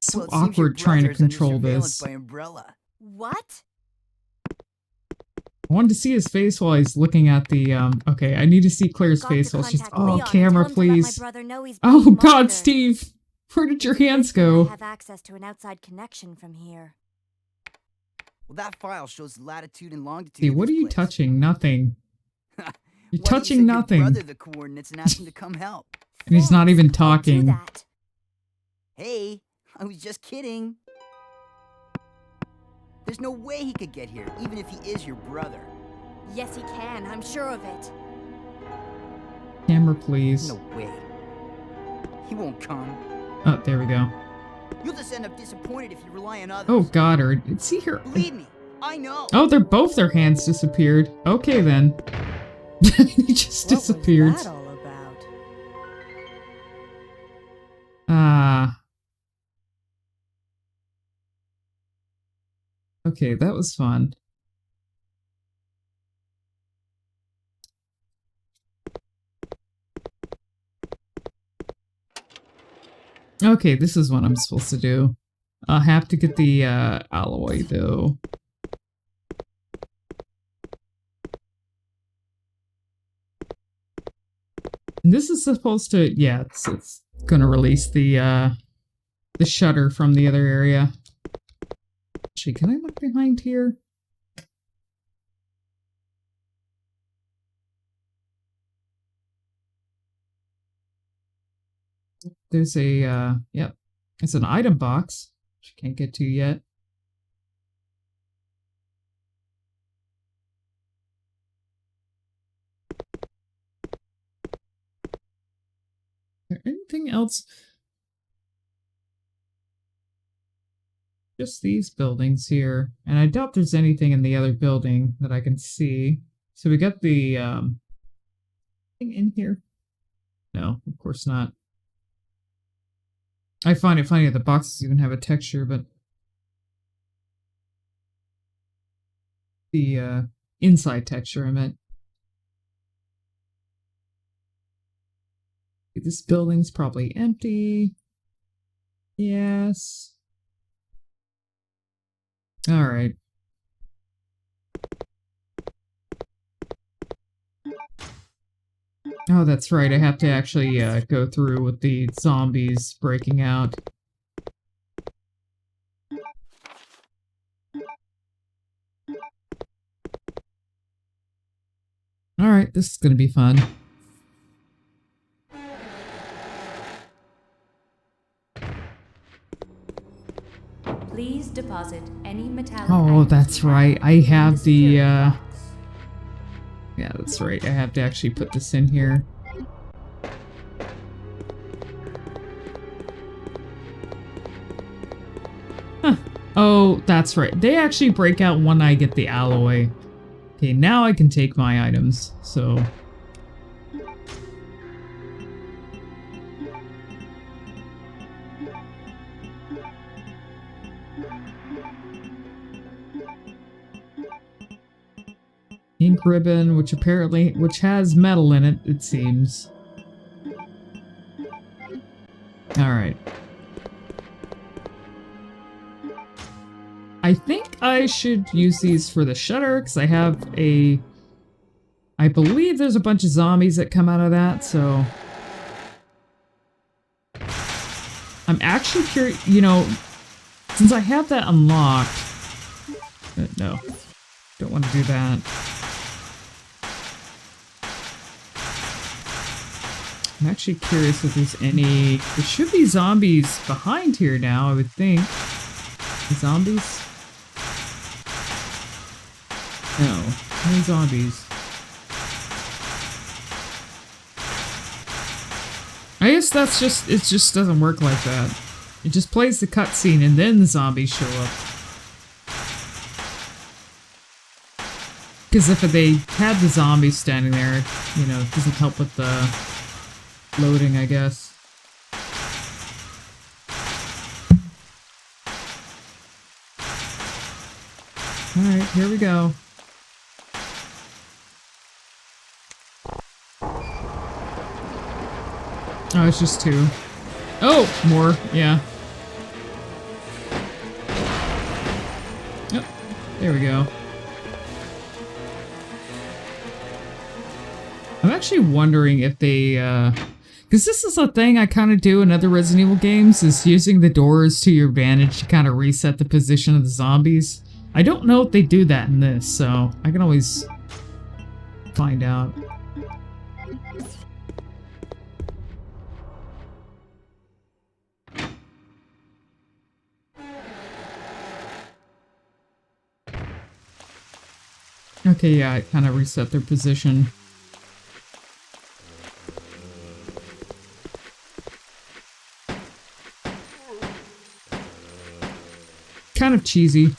So Well, it seems your awkward trying to brother's under control surveillance this. by Umbrella. What? I wanted to see his face while he's looking at the, okay, I need to see Claire's Got face to while she's, contact oh, Leon and camera, tell him to let my please. brother know he's Oh, being God, monitored. Steve! Where did your hands I go? have access to an outside connection from here. Well, that file shows latitude and longitude. See, of what are this you place. touching? Nothing. You're Why don't you touching send nothing. Your brother the coordinates and ask him to come help. And he's not Thanks, even I'll do talking. that. Hey, I was just kidding. There's no way he could get here, even if he is your brother. Yes, he can. I'm sure of it. Camera, please. No way. He won't come. Oh, there we go. You'll just end up disappointed if you rely on others. Oh, God, or see her. Believe me, I know. Oh, both their hands disappeared. Okay, then. He just disappeared. What was that all about? Okay, that was fun. Okay, this is what I'm supposed to do. I'll have to get the alloy, though. And this is supposed to, yeah, it's gonna release the shutter from the other area. Actually, can I look behind here? There's a, yep, it's an item box, which I can't get to yet. Is there anything else? Just these buildings here. And I doubt there's anything in the other building that I can see. So we got the, thing in here? No, of course not. I find it funny that the boxes even have a texture, but the inside texture, I meant. This building's probably empty. Yes. All right. Oh, that's right. I have to actually go through with the zombies breaking out. All right, this is going to be fun. Please deposit any metallic Oh, items that's you have right. I in have the, security box. yeah, that's right. I have to actually put this in here. Huh. Oh, that's right. They actually break out when I get the alloy. Okay, now I can take my items, so... Ink ribbon, which has metal in it, it seems. Alright. I think I should use these for the shutter, because I have I believe there's a bunch of zombies that come out of that, so... I'm actually curious, you know, since I have that unlocked... no, don't want to do that. I'm actually curious if there's any... There should be zombies behind here now, I would think. Zombies? No, no zombies. I guess that's just... It just doesn't work like that. It just plays the cutscene and then the zombies show up. Because if they had the zombies standing there, you know, it doesn't help with the... loading, I guess. Alright, here we go. Oh, it's just 2. Oh, more, yeah. Yep, there we go. I'm actually wondering if they, because this is a thing I kind of do in other Resident Evil games, is using the doors to your advantage to kind of reset the position of the zombies. I don't know if they do that in this, so I can always find out. Okay, yeah, it kind of reset their position. Kind of cheesy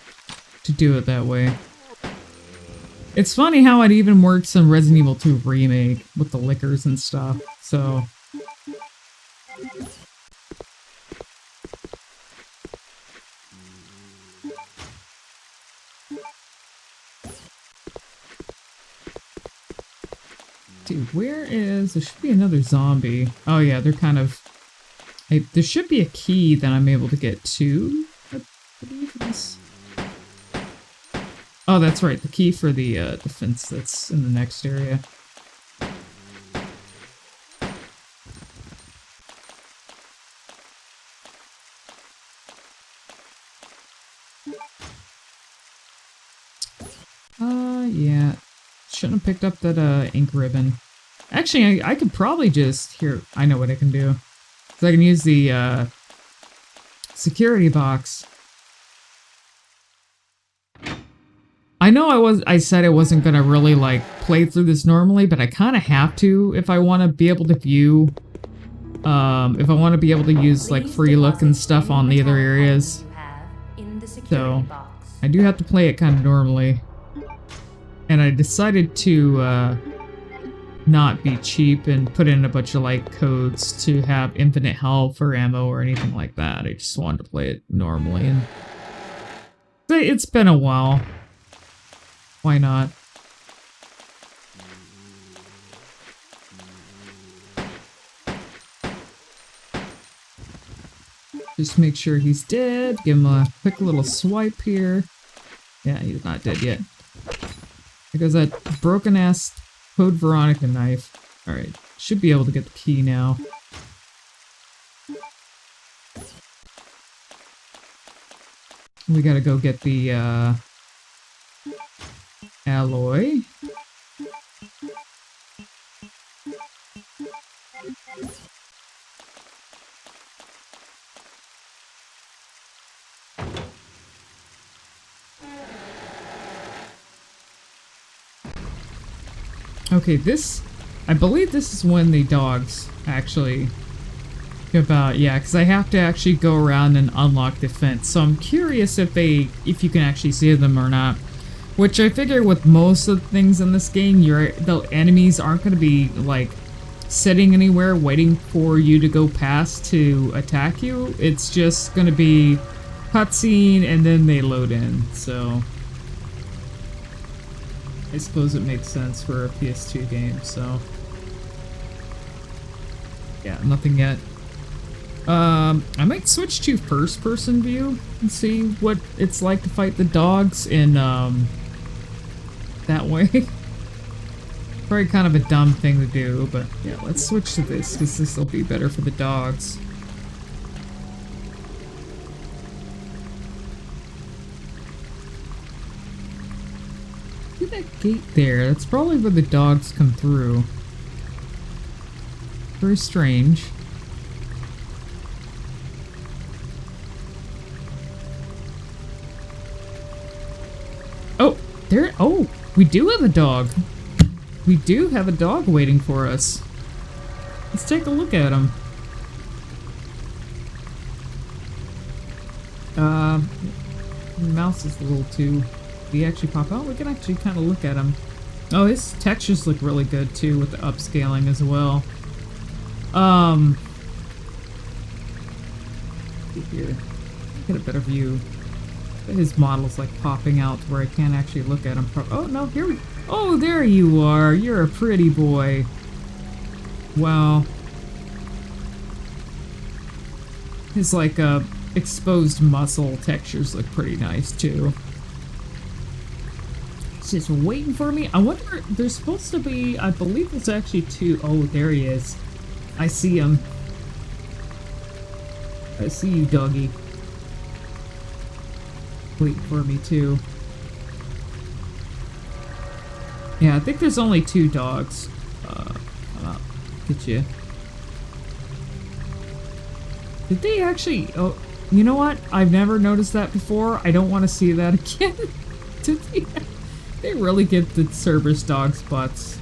to do it that way. It's funny how it even works in Resident Evil 2 Remake with the lickers and stuff, so... Dude, where is... There should be another zombie. Oh yeah, they're kind of... there should be a key that I'm able to get to. I believe it is. Oh, that's right. The key for the defense that's in the next area. Yeah. Shouldn't have picked up that ink ribbon. Actually, I could probably just... Here, I know what I can do. So I can use the security box. I know I said I wasn't gonna really like play through this normally, but I kind of have to if I want to be able to view, if I want to be able to use like FreeLook and stuff on the other areas. So I do have to play it kind of normally, and I decided to not be cheap and put in a bunch of like codes to have infinite health or ammo or anything like that. I just wanted to play it normally, and it's been a while. Why not? Just make sure he's dead. Give him a quick little swipe here. Yeah, he's not dead yet. There goes that broken ass Code Veronica knife. Alright, should be able to get the key now. We gotta go get the alloy. Okay, I believe this is when the dogs actually about, yeah, because I have to actually go around and unlock the fence. So I'm curious if you can actually see them or not. Which I figure with most of the things in this game, the enemies aren't going to be like sitting anywhere waiting for you to go past to attack you. It's just going to be cutscene and then they load in. So I suppose it makes sense for a PS2 game, so... Yeah, nothing yet. I might switch to first-person view and see what it's like to fight the dogs in, that way. Probably kind of a dumb thing to do, but yeah, let's switch to this, because this will be better for the dogs. See that gate there? That's probably where the dogs come through. Very strange. Oh, there. Oh, we do have a dog. We do have a dog waiting for us. Let's take a look at him. The mouse is a little too... Did he actually pop out? We can actually kind of look at him. Oh, his textures look really good too with the upscaling as well. Here, get a better view. His model's like popping out to where I can't actually look at him. Oh no, here we... Oh, there you are. You're a pretty boy. Wow. His like exposed muscle textures look pretty nice too. He's just waiting for me. I wonder, there's supposed to be, I believe there's actually two. Oh, there he is. I see him. I see you, doggy. Waiting for me too. Yeah, I think there's only two dogs. Get you. Did they actually... Oh, you know what? I've never noticed that before. I don't want to see that again. Did they really get the Cerberus dogs' butts?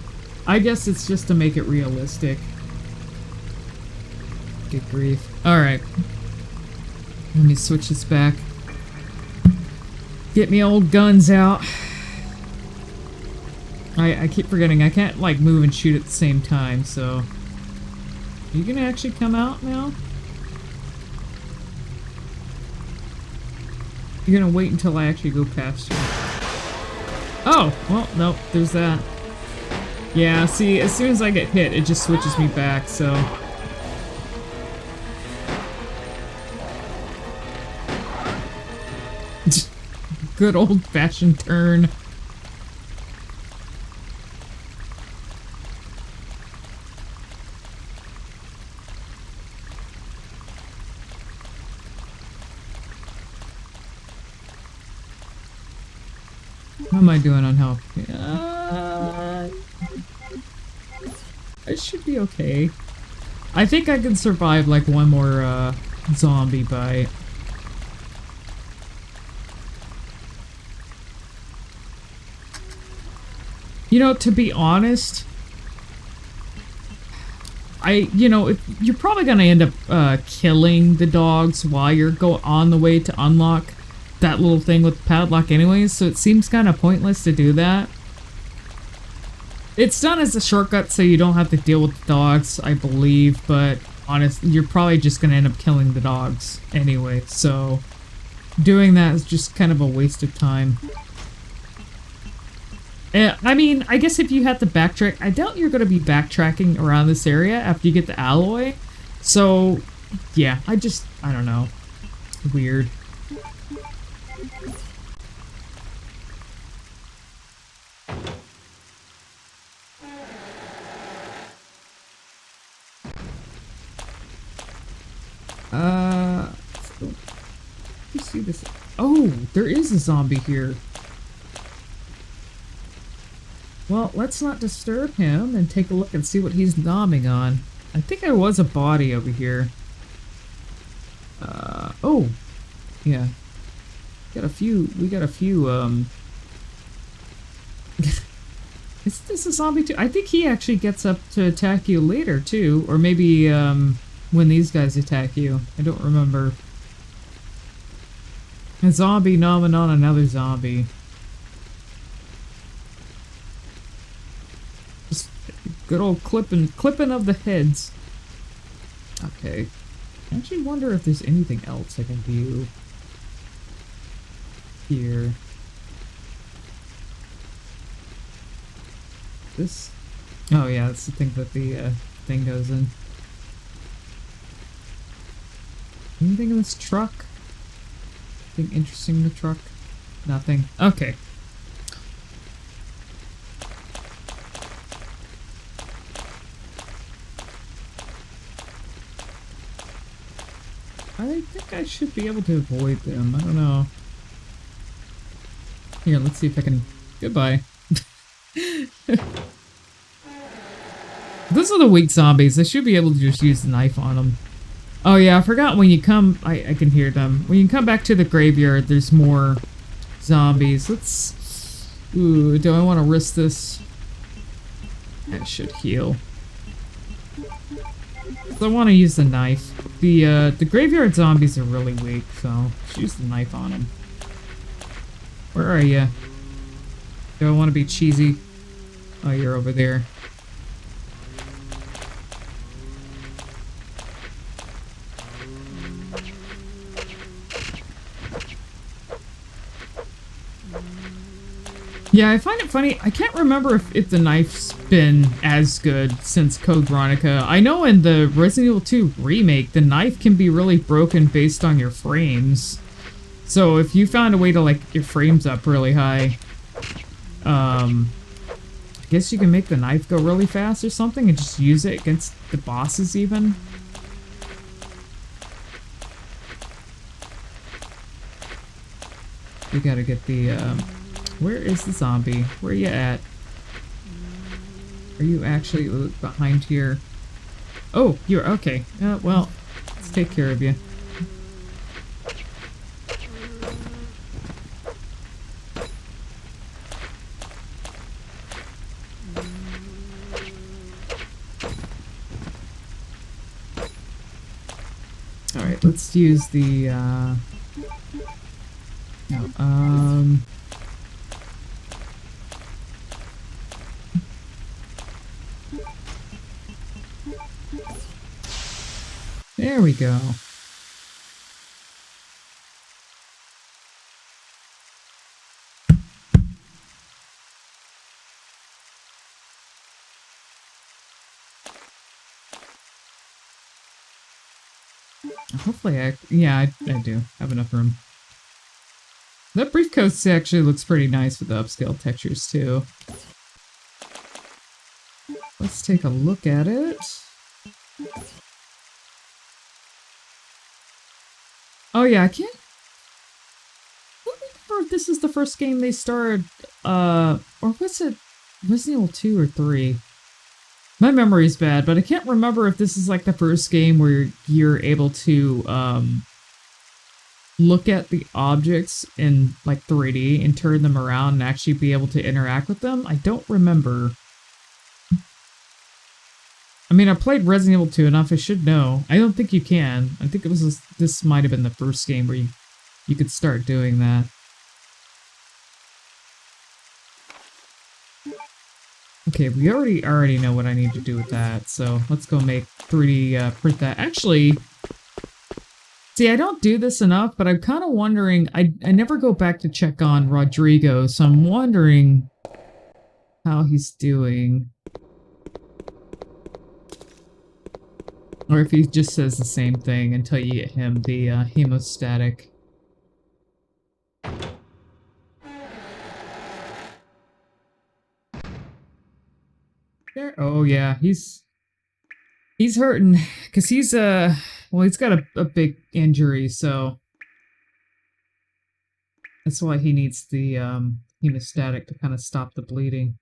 I guess it's just to make it realistic. Good grief. Alright. Let me switch this back. Get me old guns out. I keep forgetting I can't like move and shoot at the same time, so... Are you gonna actually come out now? You're gonna wait until I actually go past you. Oh! Well, nope, there's that. Yeah, see, as soon as I get hit, it just switches me back, so... Good old-fashioned turn. How am I doing on health? I should be okay. I think I can survive like one more zombie bite. You know, to be honest, you're probably gonna end up killing the dogs while you're on the way to unlock that little thing with the padlock anyways, so it seems kind of pointless to do that. It's done as a shortcut so you don't have to deal with the dogs, I believe, but honestly, you're probably just gonna end up killing the dogs anyway, so doing that is just kind of a waste of time. I mean, I guess if you have to backtrack, I doubt you're going to be backtracking around this area after you get the alloy. So, yeah, I don't know. Weird. You see this? Oh, there is a zombie here. Well, let's not disturb him and take a look and see what he's nomming on. I think there was a body over here. Oh! Yeah. We got a few, Is this a zombie too? I think he actually gets up to attack you later too. Or maybe, when these guys attack you. I don't remember. A zombie nomming on another zombie. Good old clipping of the heads. Okay. I actually wonder if there's anything else I can view here. this? Oh yeah, that's the thing that the thing goes in. Anything in this truck? Anything interesting in the truck? Nothing. Okay. I think I should be able to avoid them. I don't know. Here, let's see if I can... Goodbye. Those are the weak zombies. I should be able to just use the knife on them. Oh yeah, I forgot when you come... I can hear them. When you come back to the graveyard, there's more zombies. Let's... Ooh, do I want to risk this? That should heal. I want to use the knife. The graveyard zombies are really weak, so just use the knife on them. Where are you? Do I want to be cheesy? Oh, you're over there. Yeah, I find it funny. I can't remember if the knife's been as good since Code Veronica. I know in the Resident Evil 2 remake, the knife can be really broken based on your frames. So if you found a way to like your frames up really high, I guess you can make the knife go really fast or something and just use it against the bosses even. We gotta get the, where is the zombie? Where are you at? Are you actually behind here? Oh, you're okay. Well, let's take care of you. Alright, let's use the, no, there we go. Hopefully yeah, I do have enough room. That briefcase actually looks pretty nice with the upscale textures too. Let's take a look at it. Oh yeah, I can't... I don't remember if this is the first game they started, or was it Resident Evil 2 or 3? My memory's bad, but I can't remember if this is like the first game where you're able to, look at the objects in like 3D and turn them around and actually be able to interact with them. I don't remember. I mean, I played Resident Evil 2 enough, I should know. I don't think you can. I think it was this might have been the first game where you could start doing that. Okay, we already know what I need to do with that, so let's go make 3D print that. Actually, see, I don't do this enough, but I'm kind of wondering, I never go back to check on Rodrigo, so I'm wondering how he's doing. Or if he just says the same thing until you get him the hemostatic. There, oh yeah, he's hurting because he's well, he's got a big injury, so that's why he needs the hemostatic to kind of stop the bleeding.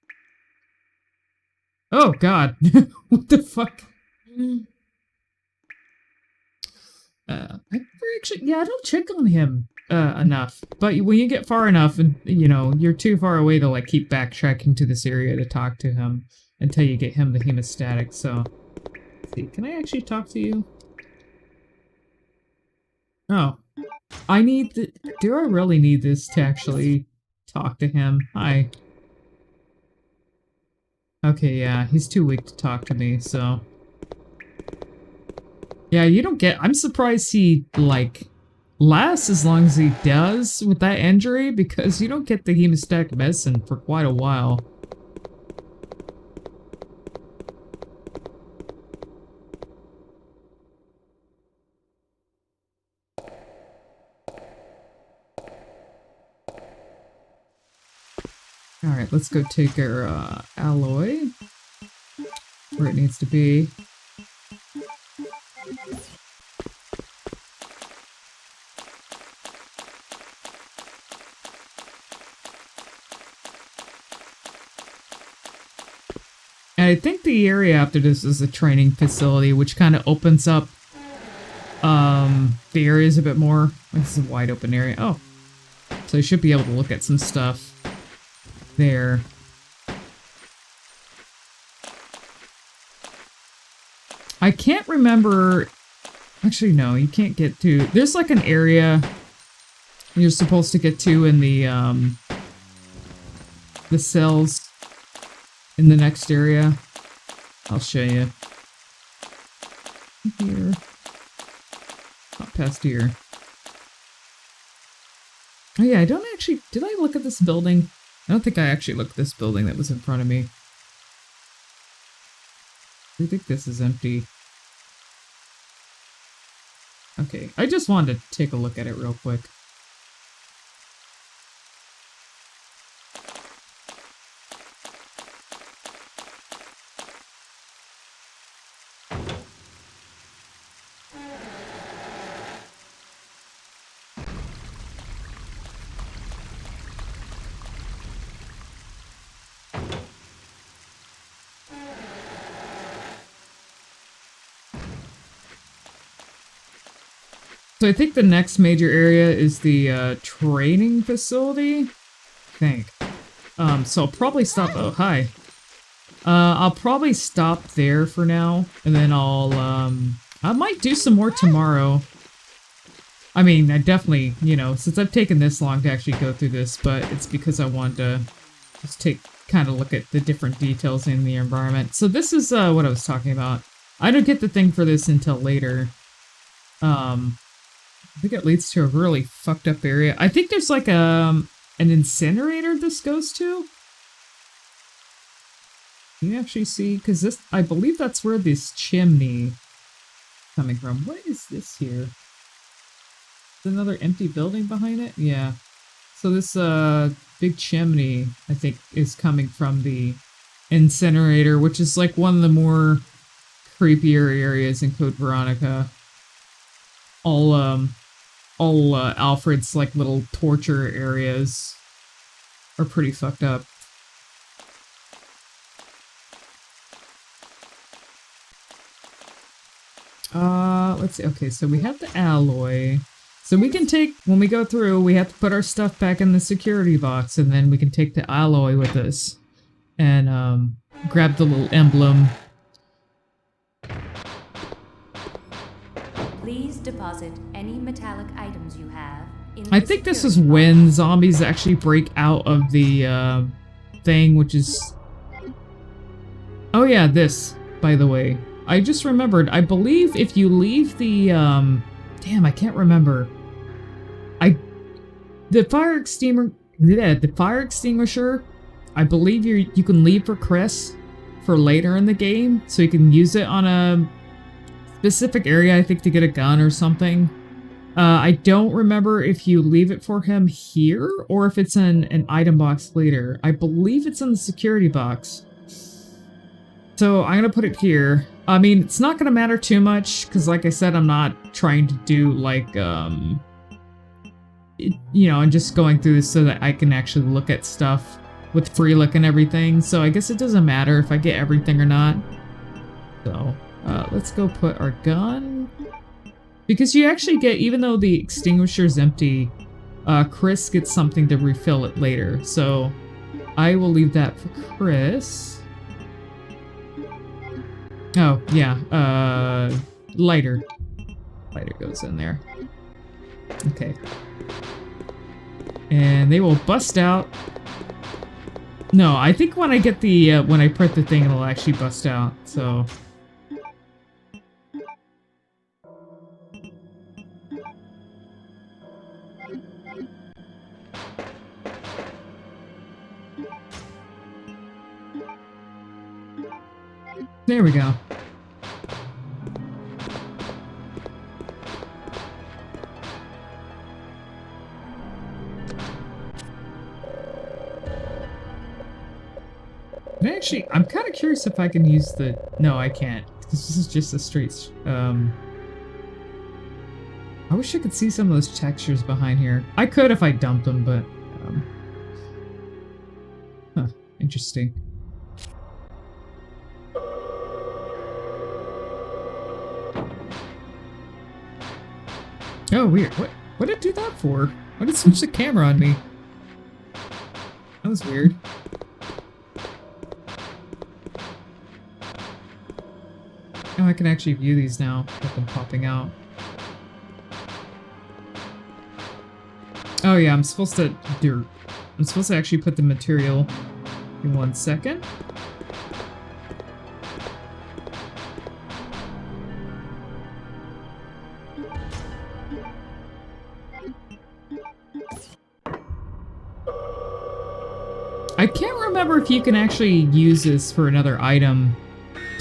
Oh God, what the fuck? I actually, yeah, I don't check on him enough. But when you get far enough, and you know you're too far away to like keep backtracking to this area to talk to him until you get him the hemostatic. So, let's see, can I actually talk to you? Oh, I need the. Do I really need this to actually talk to him? Hi. Okay, yeah, he's too weak to talk to me, so. Yeah, you don't get... I'm surprised he, like, lasts as long as he does with that injury, because you don't get the hemostatic medicine for quite a while. Alright, let's go take our alloy where it needs to be. And I think the area after this is a training facility, which kind of opens up the areas a bit more. This is a wide open area. Oh, so you should be able to look at some stuff there. I can't remember. Actually, no, you can't get to. There's like an area you're supposed to get to in the cells in the next area. I'll show you. Here. Not past here. Oh yeah, I don't actually... Did I look at this building? I don't think I actually looked at this building that was in front of me. I think this is empty. Okay, I just wanted to take a look at it real quick. So I think the next major area is the training facility. I think. So I'll probably stop. Oh, hi. I'll probably stop there for now, and then I'll I might do some more tomorrow. I mean, I definitely, you know, since I've taken this long to actually go through this, but it's because I wanted to just kind of look at the different details in the environment. So this is what I was talking about. I don't get the thing for this until later. I think it leads to a really fucked up area. I think there's like an incinerator this goes to. Can you actually see? Because this, I believe that's where this chimney coming from. What is this here? Is another empty building behind it? Yeah. So this big chimney, I think, is coming from the incinerator, which is like one of the more creepier areas in Code Veronica. All Alfred's like little torture areas are pretty fucked up. Let's see. Okay, so we have the alloy. So we can take, when we go through, we have to put our stuff back in the security box, and then we can take the alloy with us and grab the little emblem. Please deposit any metallic items you have in I the think this is security when box. zombies actually break out of the thing, which is... Oh yeah, this, by the way. I just remembered, I believe if you leave the, damn, I can't remember. The fire extinguisher, I believe you can leave for Chris for later in the game, so you can use it on a specific area, I think, to get a gun or something. I don't remember if you leave it for him here, or if it's in an item box later. I believe it's in the security box. So I'm gonna put it here. I mean, it's not gonna matter too much, because like I said, I'm not trying to do, like, you know, I'm just going through this so that I can actually look at stuff with FreeLook and everything, so I guess it doesn't matter if I get everything or not. So, let's go put our gun. Because you actually get, even though the extinguisher's empty, Chris gets something to refill it later, so I will leave that for Chris. Oh, yeah, lighter. Lighter goes in there. Okay. And they will bust out. No, I think when I get the, when I print the thing, it'll actually bust out, so... There we go. I'm kind of curious if I can use the... No, I can't. Because this is just a straight... I wish I could see some of those textures behind here. I could if I dumped them, but... Huh, interesting. Oh, weird. What did it do that for? Why did it switch the camera on me? That was weird. Oh, I can actually view these now with them popping out. Oh yeah, I'm supposed to actually put the material in 1 second. I can't remember if you can actually use this for another item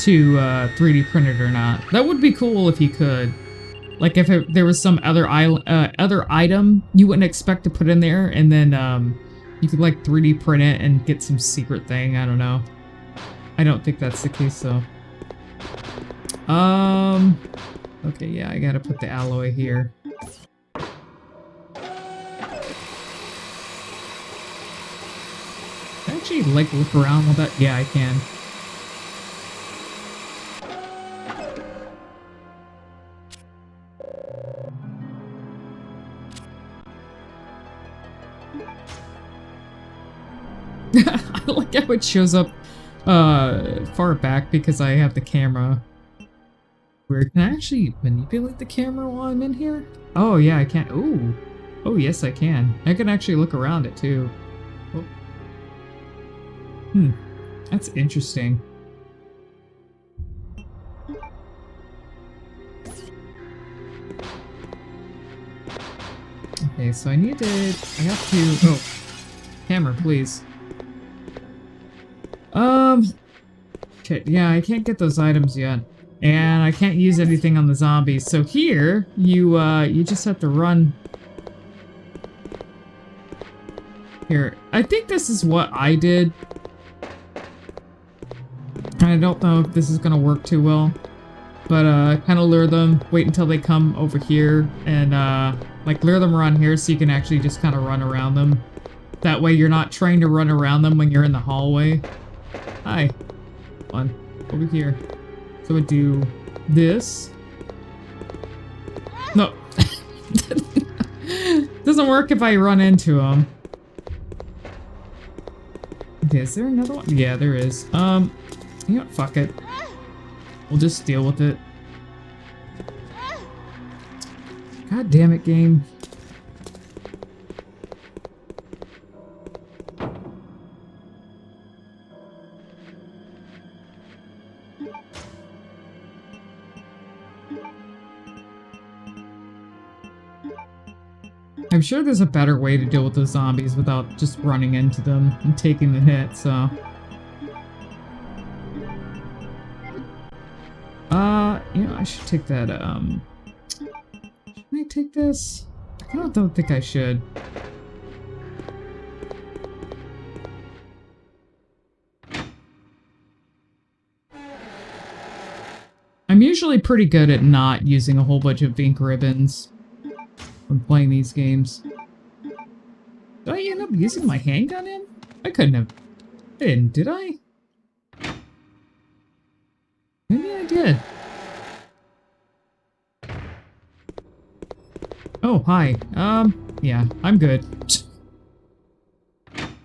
to 3D print it or not. That would be cool if you could. Like if there was some other item you wouldn't expect to put in there, and then you could like 3D print it and get some secret thing. I don't know. I don't think that's the case though. Okay, yeah, I gotta put the alloy here. Can I actually like look around with that? Yeah, I can. I like how it shows up far back because I have the camera. Weird. Can I actually manipulate the camera while I'm in here? Oh yeah, I can. Ooh. Oh yes, I can. I can actually look around it too. Oh. That's interesting. Okay, so I have to, oh, camera, please. Okay, yeah, I can't get those items yet. And I can't use anything on the zombies. So here, you just have to run. Here, I think this is what I did. I don't know if this is gonna work too well. But, kind of lure them, wait until they come over here, and, like, lure them around here so you can actually just kind of run around them. That way you're not trying to run around them when you're in the hallway. Hi. Come on. Over here. So I do this. No. Doesn't work if I run into them. Okay, is there another one? Yeah, there is. You know what? Fuck it. We'll just deal with it. God damn it, game. I'm sure there's a better way to deal with those zombies without just running into them and taking the hit, so... you know, I should take that, should I take this? I don't think I should. I'm usually pretty good at not using a whole bunch of ink ribbons when playing these games. Did I end up using my handgun in? I couldn't have. I didn't, did I? Maybe I did. Oh, hi. Yeah, I'm good.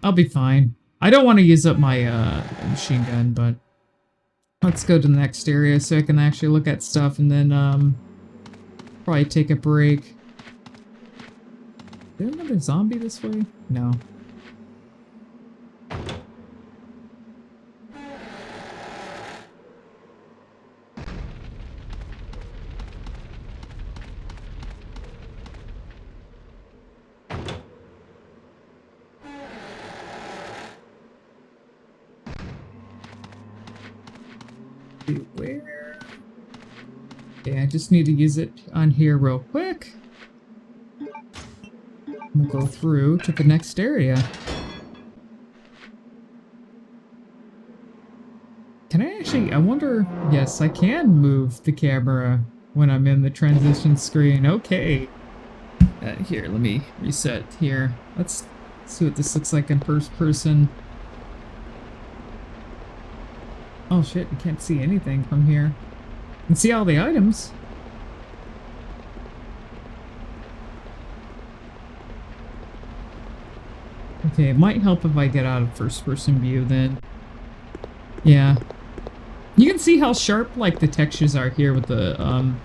I'll be fine. I don't want to use up my, machine gun, but... Let's go to the next area so I can actually look at stuff and then, probably take a break. Is there another zombie this way? No. Where? Yeah, I just need to use it on here real quick. We'll go through to the next area. Actually, I wonder... Yes, I can move the camera when I'm in the transition screen. Okay. Here, let me reset here. Let's see what this looks like in first person. Oh shit, you can't see anything from here. You can see all the items. Okay, it might help if I get out of first person view then. Yeah. You can see how sharp like the textures are here with the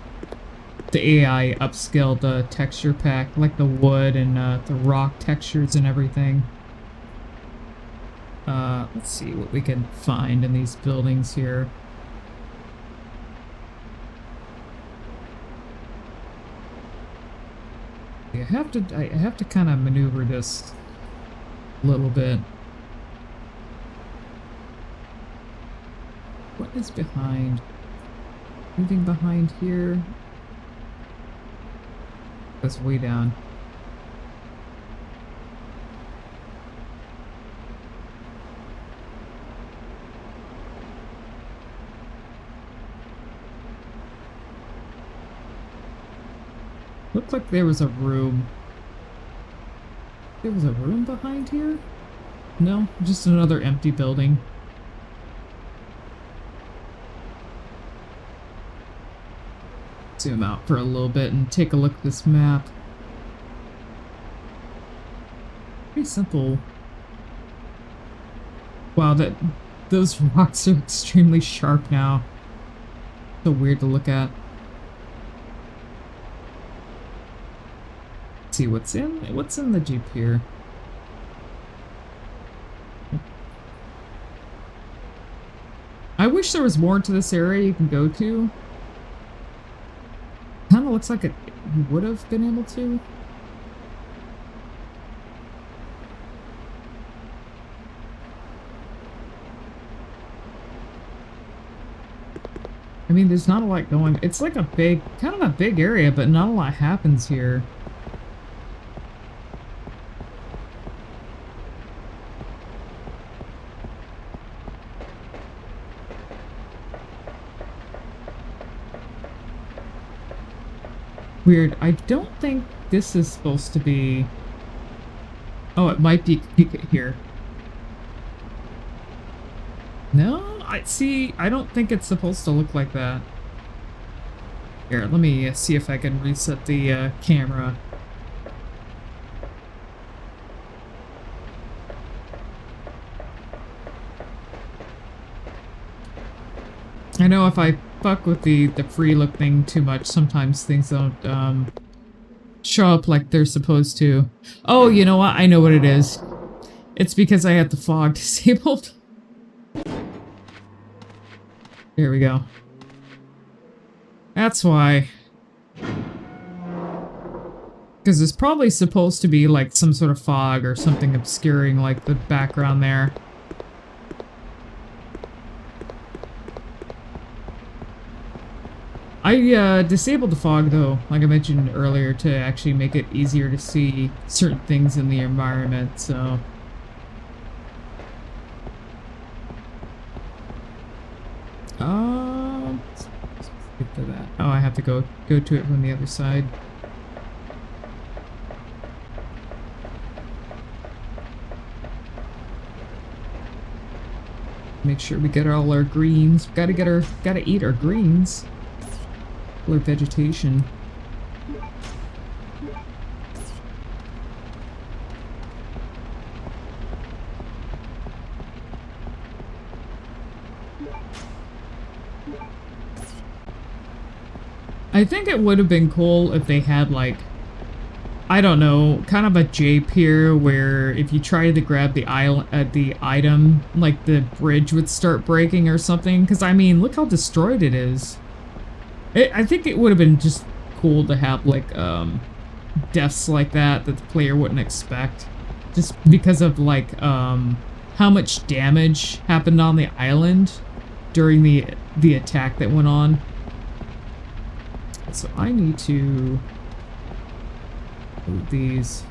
AI upscaled texture pack, like the wood and the rock textures and everything. Let's see what we can find in these buildings here. I have to kind of maneuver this a little bit. What is behind? Moving behind here. That's way down. Looked like there was a room. There was a room behind here? No, just another empty building. Zoom out for a little bit and take a look at this map. Pretty simple. Wow, those rocks are extremely sharp now. So weird to look at. Let's see what's in the Jeep here. I wish there was more to this area you can go to. Kinda looks like you would have been able to. I mean, there's not a lot going. It's like a big, kind of a big area, but not a lot happens here. Weird. I don't think this is supposed to be... Oh, it might be here. No, I don't think it's supposed to look like that. Here, let me see if I can reset the camera. I know if I fuck with the FreeLook thing too much, sometimes things don't show up like they're supposed to. Oh, you know what? I know what it is. It's because I had the fog disabled. There we go. That's why. Because there's probably supposed to be like some sort of fog or something obscuring like the background there. I disabled the fog though, like I mentioned earlier, to actually make it easier to see certain things in the environment, so... Let's get to that. Oh, I have to go to it from the other side. Make sure we get all our greens. Gotta eat our greens. Or vegetation. I think it would have been cool if they had like, I don't know, kind of a jape here where if you try to grab the item, like the bridge would start breaking or something. Because I mean, look how destroyed it is. I think it would have been just cool to have like deaths like that the player wouldn't expect, just because of like how much damage happened on the island during the attack that went on. So I need to move these.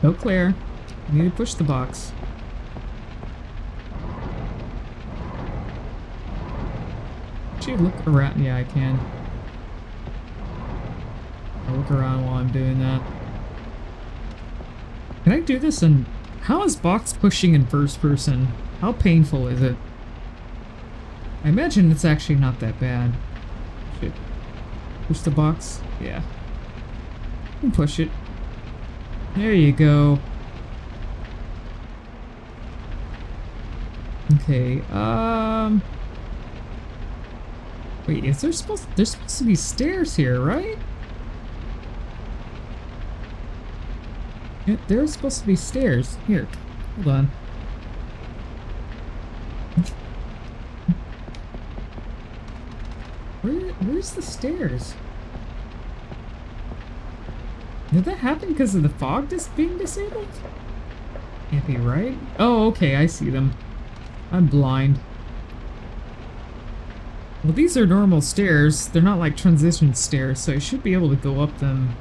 No clear. I need to push the box. actually look around? Yeah, I can. I'll look around while I'm doing that. Can I do this in... How is box pushing in first person? How painful is it? I imagine it's actually not that bad. Shit. Push the box? Yeah. You can push it. There you go. Okay, wait, is there there's supposed to be stairs here, right? Yeah, there's supposed to be stairs. Here, hold on. Where's the stairs? Did that happen because of the fog being disabled? Can't be right. Oh, okay, I see them. I'm blind. Well, these are normal stairs. They're not like transition stairs, so I should be able to go up them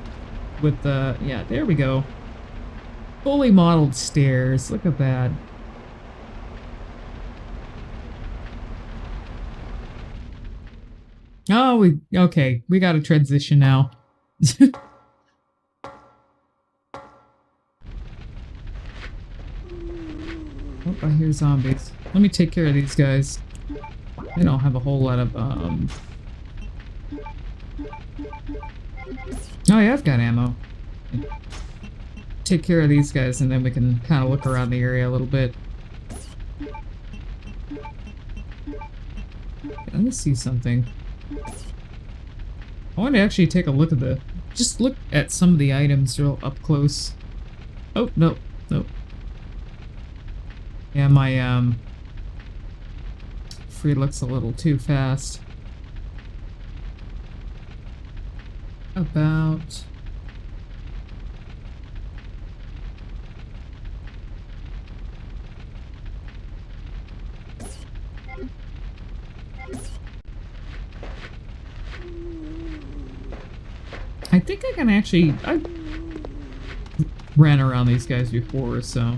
with the... Yeah, there we go. Fully modeled stairs. Look at that. Oh, okay. We got a transition now. Oh, I hear zombies. Let me take care of these guys. They don't have a whole lot of, Oh yeah, I've got ammo. Take care of these guys and then we can kind of look around the area a little bit. Let me see something. I want to actually take a look at just look at some of the items real up close. Oh, no, nope. Yeah, my, FreeLook's a little too fast. About... I think I can actually... I ran around these guys before, so...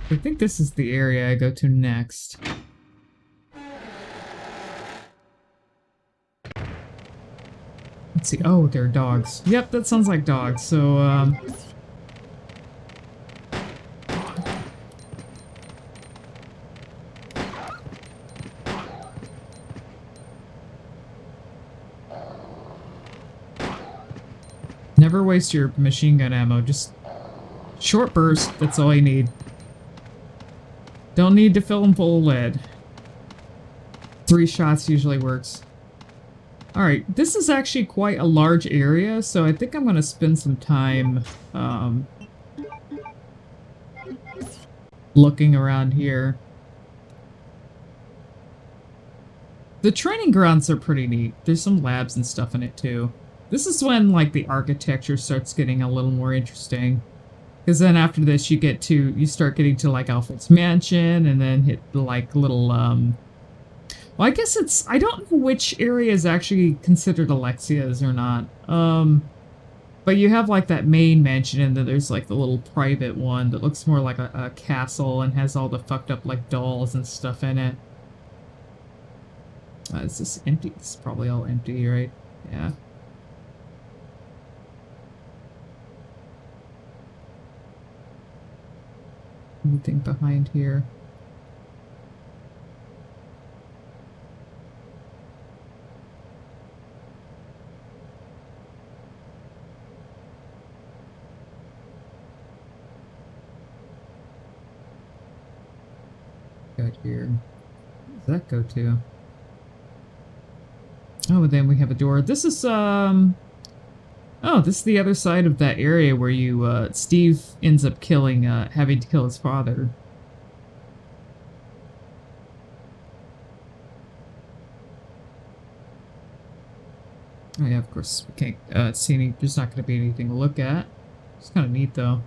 I think this is the area I go to next. Let's see. Oh, they're dogs. Yep, that sounds like dogs. So, never waste your machine gun ammo. Just short burst. That's all you need. Don't need to fill them full of lead. 3 shots usually works. Alright, this is actually quite a large area, so I think I'm going to spend some time looking around here. The training grounds are pretty neat. There's some labs and stuff in it too. This is when like the architecture starts getting a little more interesting. Because then after this you start getting to like Alfred's mansion and then hit the like little well, I guess it's, I don't know which area is actually considered Alexia's or not. But you have like that main mansion and then there's like the little private one that looks more like a castle and has all the fucked up like dolls and stuff in it. Is this empty? It's probably all empty, right? Yeah. Anything behind here? Got here. Where does that go to? Oh, and then we have a door. This is oh, this is the other side of that area where you, Steve ends up killing, having to kill his father. Oh yeah, of course, we can't, see any, there's not gonna be anything to look at. It's kinda neat, though.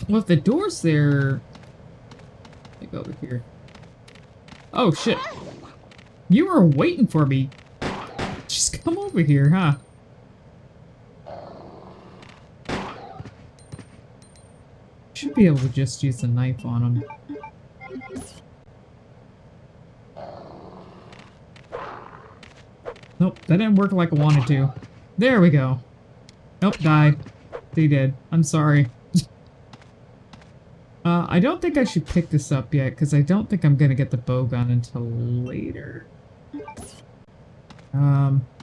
Well, if the door's there... Let me go over here. Oh, shit. You were waiting for me. Just come over here, huh? Should be able to just use a knife on him. Nope, that didn't work like I wanted to. There we go. Nope, died. They did. I'm sorry. I don't think I should pick this up yet, because I don't think I'm gonna get the bow gun until later.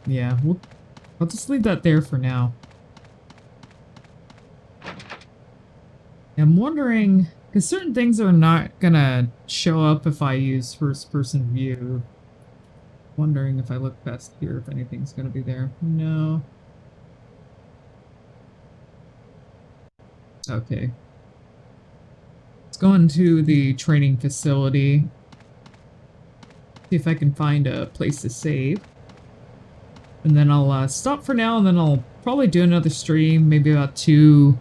Yeah, I'll just leave that there for now. I'm wondering, because certain things are not gonna show up if I use first-person view. Wondering if I look past here, if anything's gonna be there. No. Okay. Let's go into the training facility. See if I can find a place to save. And then I'll stop for now, and then I'll probably do another stream, maybe about two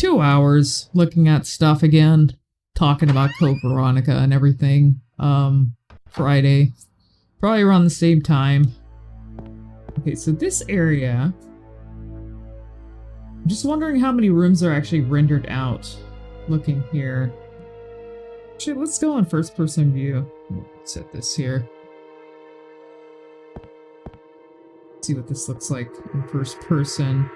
hours, looking at stuff again, talking about Code Veronica and everything. Friday. Probably around the same time. Okay, so this area... I'm just wondering how many rooms are actually rendered out. Looking here. Actually, let's go on first person view. Set this here. See what this looks like in first person.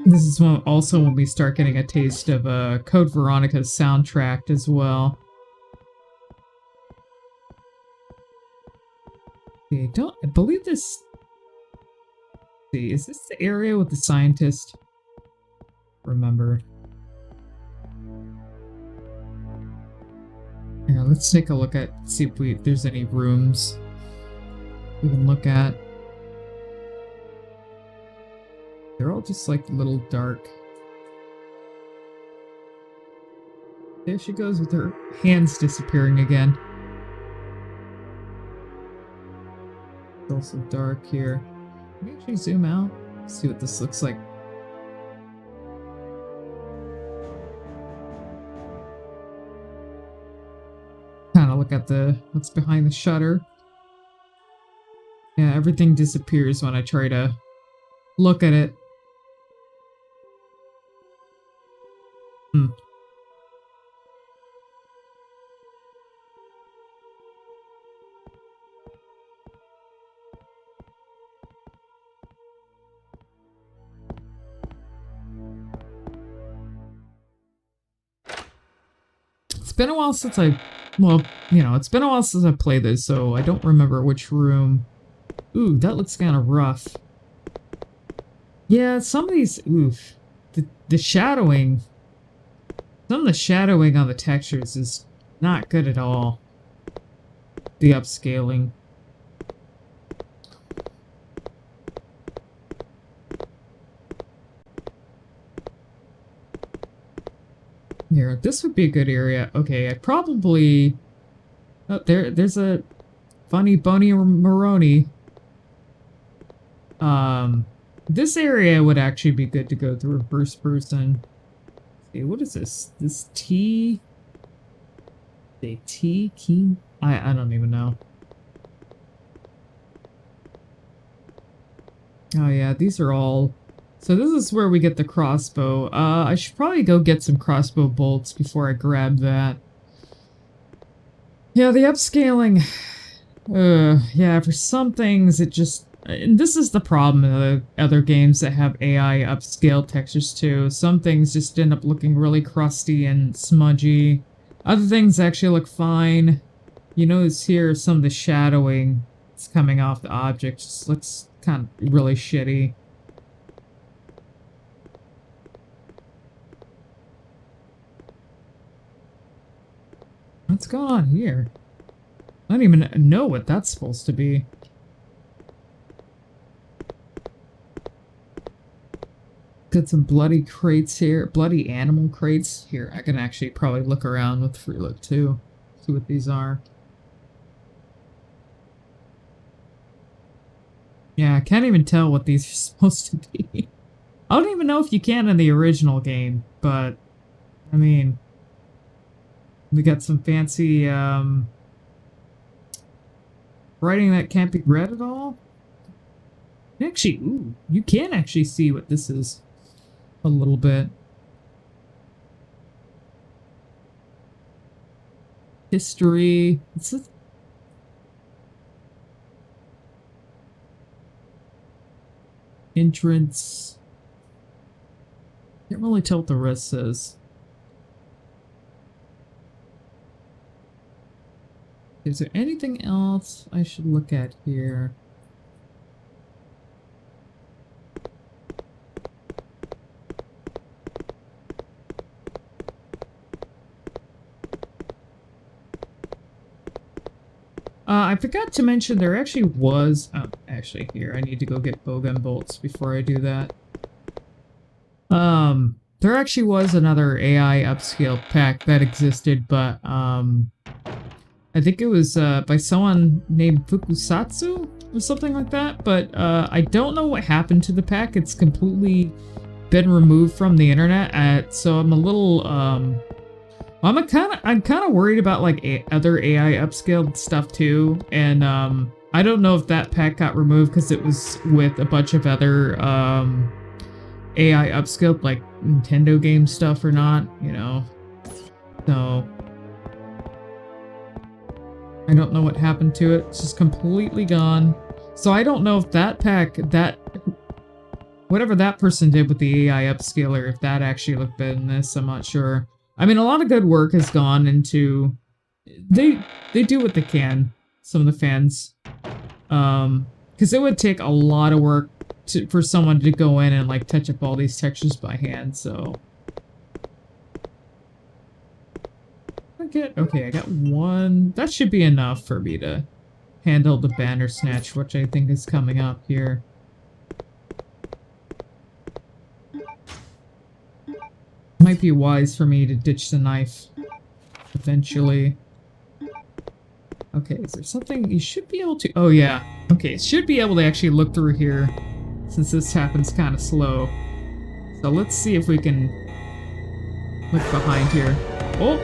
This is also when we start getting a taste of Code Veronica's soundtrack as well. Okay, I believe this... See, is this the area with the scientist? Remember. Here, let's take a look at, see if there's any rooms we can look at. They're all just like a little dark. There she goes with her hands disappearing again. It's also dark here. Let me actually zoom out, see what this looks like. Kind of look at what's behind the shutter. Yeah, everything disappears when I try to look at it. It's been a while since well, you know, it's been a while since I played this, so I don't remember which room. Ooh, that looks kind of rough. Yeah, some of these, oof. The shadowing, some of the shadowing on the textures is not good at all. The upscaling. Here, this would be a good area. Okay, I probably... Oh, there's a funny Boney Maroney. This area would actually be good to go through first person. Let's see, what is this? This T... The T key? I don't even know. Oh yeah, these are all... So this is where we get the crossbow. I should probably go get some crossbow bolts before I grab that. Yeah, the upscaling... yeah, for some things it just... And this is the problem in the other games that have AI upscaled textures too. Some things just end up looking really crusty and smudgy. Other things actually look fine. You notice here some of the shadowing that's coming off the object just looks kind of really shitty. What's going on here? I don't even know what that's supposed to be. Got some bloody crates here. Bloody animal crates. Here, I can actually probably look around with FreeLook too. See what these are. Yeah, I can't even tell what these are supposed to be. I don't even know if you can in the original game, but... I mean... We got some fancy writing that can't be read at all. Actually, ooh, you can actually see what this is a little bit. History. What's this? Entrance. Can't really tell what the rest says. Is there anything else I should look at here? I forgot to mention there actually was... Oh, actually, here, I need to go get bowgun bolts before I do that. There actually was another AI-Upscaled pack that existed, but, I think it was, by someone named Fukusatsu or something like that, but, I don't know what happened to the pack. It's completely been removed from the internet, so I'm a little, I'm kind of worried about like other AI upscaled stuff too, and I don't know if that pack got removed because it was with a bunch of other AI upscaled like Nintendo game stuff or not, you know. So I don't know what happened to it. It's just completely gone. So I don't know if that pack, whatever that person did with the AI upscaler, if that actually looked better than this, I'm not sure. I mean, a lot of good work has gone into... They do what they can, some of the fans. Because it would take a lot of work for someone to go in and, like, touch up all these textures by hand, so... Okay, I got one... That should be enough for me to handle the Bandersnatch, which I think is coming up here. Might be wise for me to ditch the knife eventually. Okay, is there something you should be able to... Oh yeah, okay, should be able to actually look through here since this happens kind of slow. So let's see if we can look behind here. Oh!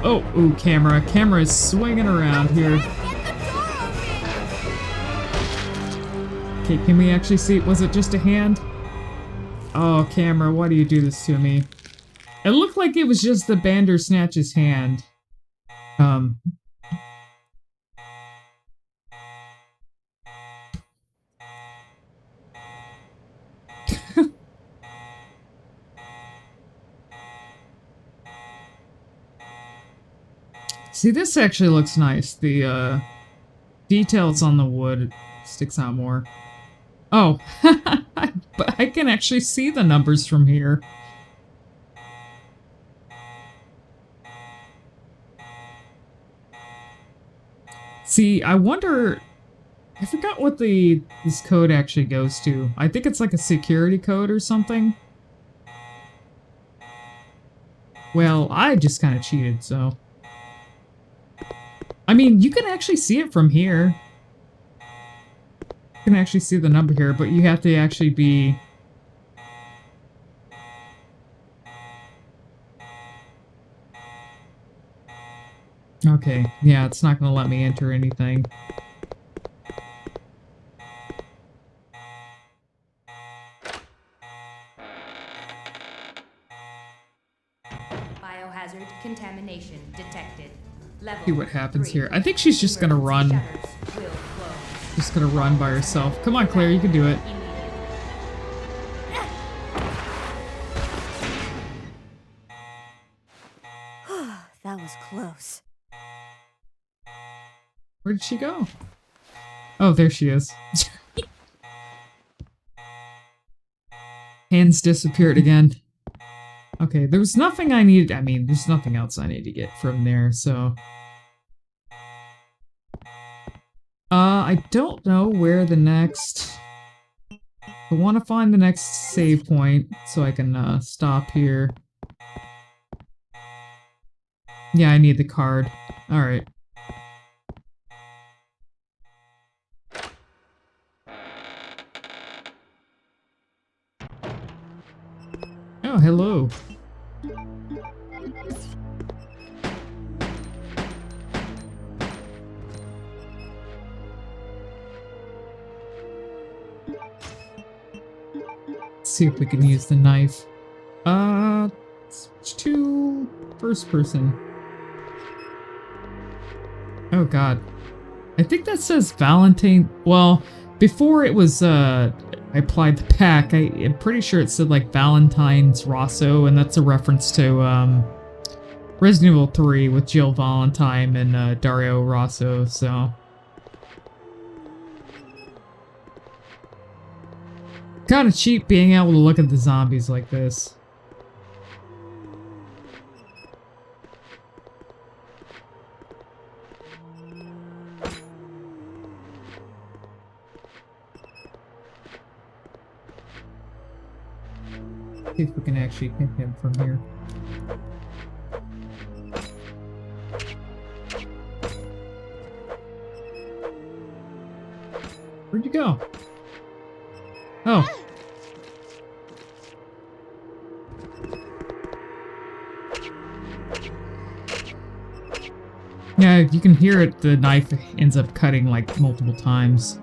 Oh, ooh, camera. Camera is swinging around here. Okay, can we actually see? Was it just a hand? Oh, camera, why do you do this to me? It looked like it was just the Bandersnatch's hand. See, this actually looks nice. The, details on the wood sticks out more. Oh, but I can actually see the numbers from here. See, I wonder... I forgot what this code actually goes to. I think it's like a security code or something. Well, I just kind of cheated, so... I mean, you can actually see it from here. You can actually see the number here, but you have to actually be... Okay, yeah, it's not gonna let me enter anything. Biohazard contamination detected. Level See what happens 3. here. I think she's just gonna run. Shutters will close. Just gonna run by herself. Come on, Claire, you can do it. That was close. Where did she go? Oh, there she is. Hands disappeared again. Okay, there was nothing I needed. I mean, there's nothing else I need to get from there, so... I don't know where the next... I want to find the next save point so I can, stop here. Yeah, I need the card. Alright. Oh, hello. see if we can use the knife. Switch to first person. Oh god. I think that says Valentine. Well, before it was, I applied the pack, I'm pretty sure it said like Valentine's Rosso, and that's a reference to, Resident Evil 3 with Jill Valentine and, Dario Rosso, so. Kinda cheap being able to look at the zombies like this. See if we can actually hit him from here. Where'd you go? Oh. Yeah, you can hear it. The knife ends up cutting like multiple times.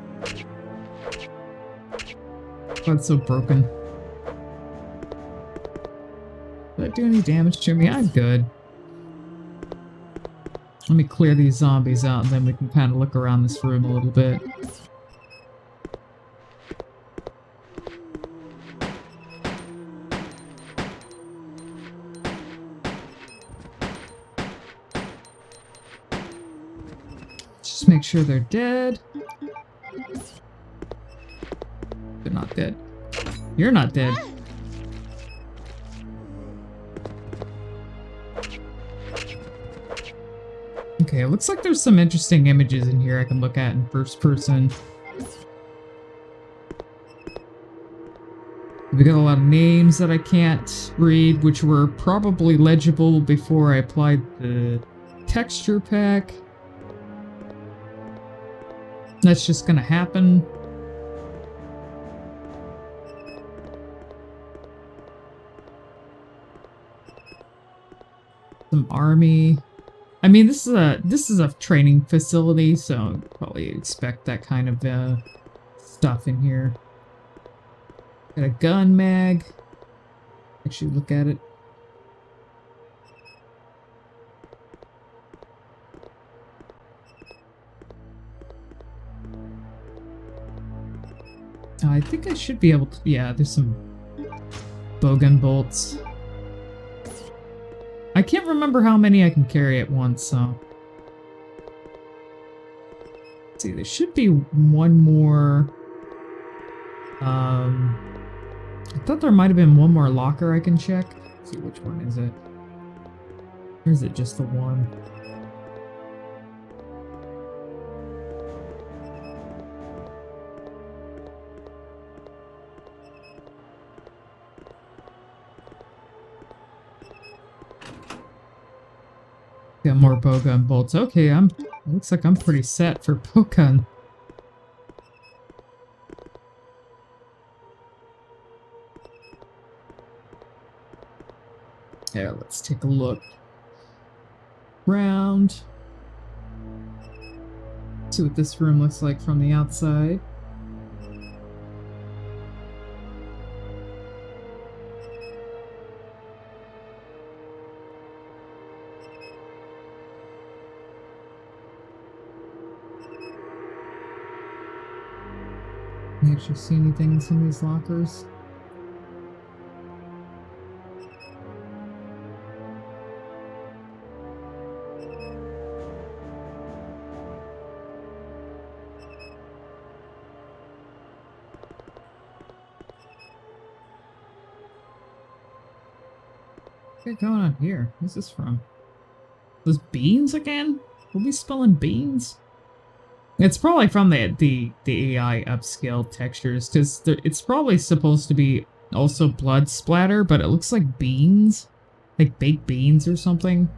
Oh, it's so broken. Did that do any damage to me? I'm good. Let me clear these zombies out and then we can kind of look around this room a little bit. Just make sure they're dead. They're not dead. You're not dead. Okay, it looks like there's some interesting images in here I can look at in first person. We got a lot of names that I can't read, which were probably legible before I applied the texture pack. That's just gonna happen. Some army. I mean, this is a training facility, so probably expect that kind of stuff in here. Got a gun mag. Actually, look at it. I think I should be able to. Yeah, there's some bowgun bolts. I can't remember how many I can carry at once, so. Let's see, there should be one more. I thought there might have been one more locker I can check. Let's see, which one is it? Or is it just the one? Got more bowgun bolts. Okay, looks like I'm pretty set for bowgun. Yeah, let's take a look around. See what this room looks like from the outside. Can you actually see anything in some of these lockers? What's going on here? What's this from? Those beans again? We'll be spelling beans? It's probably from the AI-Upscaled textures, because it's probably supposed to be also blood splatter, but it looks like beans. Like baked beans or something.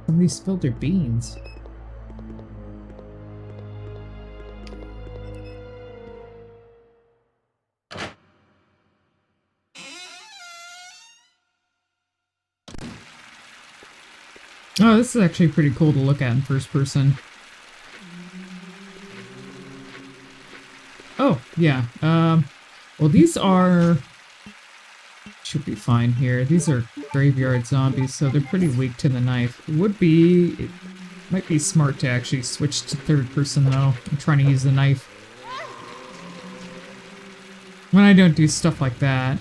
Somebody spilled their beans. Oh, this is actually pretty cool to look at in first person. Oh, yeah. Well, these are... should be fine here. These are graveyard zombies, so they're pretty weak to the knife. It might be smart to actually switch to third person, though. I'm trying to use the knife when I don't do stuff like that.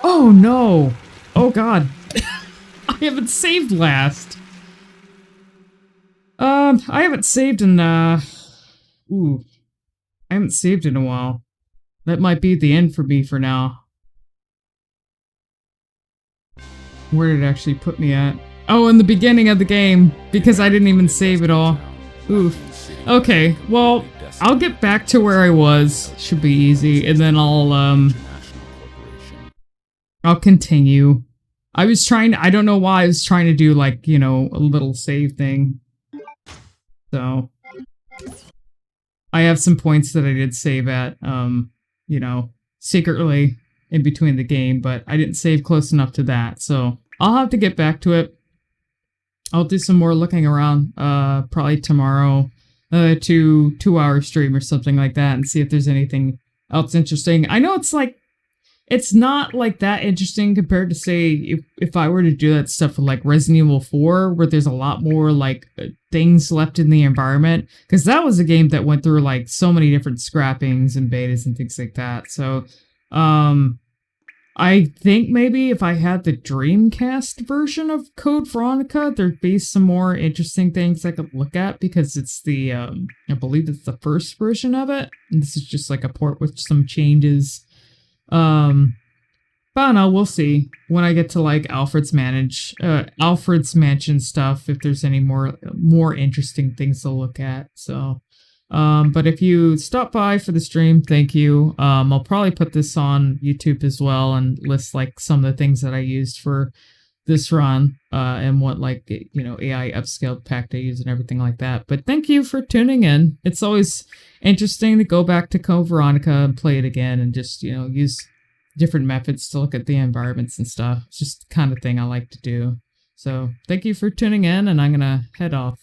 Oh no! Oh god. I haven't saved last. I haven't saved in, ooh. I haven't saved in a while. That might be the end for me for now. Where did it actually put me at? Oh, in the beginning of the game, because I didn't even save it all. Oof. Okay, well, I'll get back to where I was. Should be easy, and then I'll continue. I was trying to, I don't know why I was trying to do, like, you know, a little save thing. So, I have some points that I did save at, you know, secretly in between the game, but I didn't save close enough to that, so I'll have to get back to it. I'll do some more looking around, probably tomorrow, 2-hour stream or something like that, and see if there's anything else interesting. I know it's like, it's not like that interesting compared to, say, if I were to do that stuff with like Resident Evil 4, where there's a lot more like things left in the environment, because that was a game that went through like so many different scrappings and betas and things like that. So, I think maybe if I had the Dreamcast version of Code Veronica, there'd be some more interesting things I could look at, because it's the, I believe it's the first version of it, and this is just like a port with some changes. But I don't know, we'll see when I get to like Alfred's Mansion stuff, if there's any more interesting things to look at. So, but if you stop by for the stream, thank you. I'll probably put this on YouTube as well and list like some of the things that I used for this run, and what, like, you know, AI-Upscaled pack I use and everything like that. But thank you for tuning in. It's always interesting to go back to Code Veronica and play it again and just, you know, use different methods to look at the environments and stuff. It's just the kind of thing I like to do. So thank you for tuning in, and I'm gonna head off.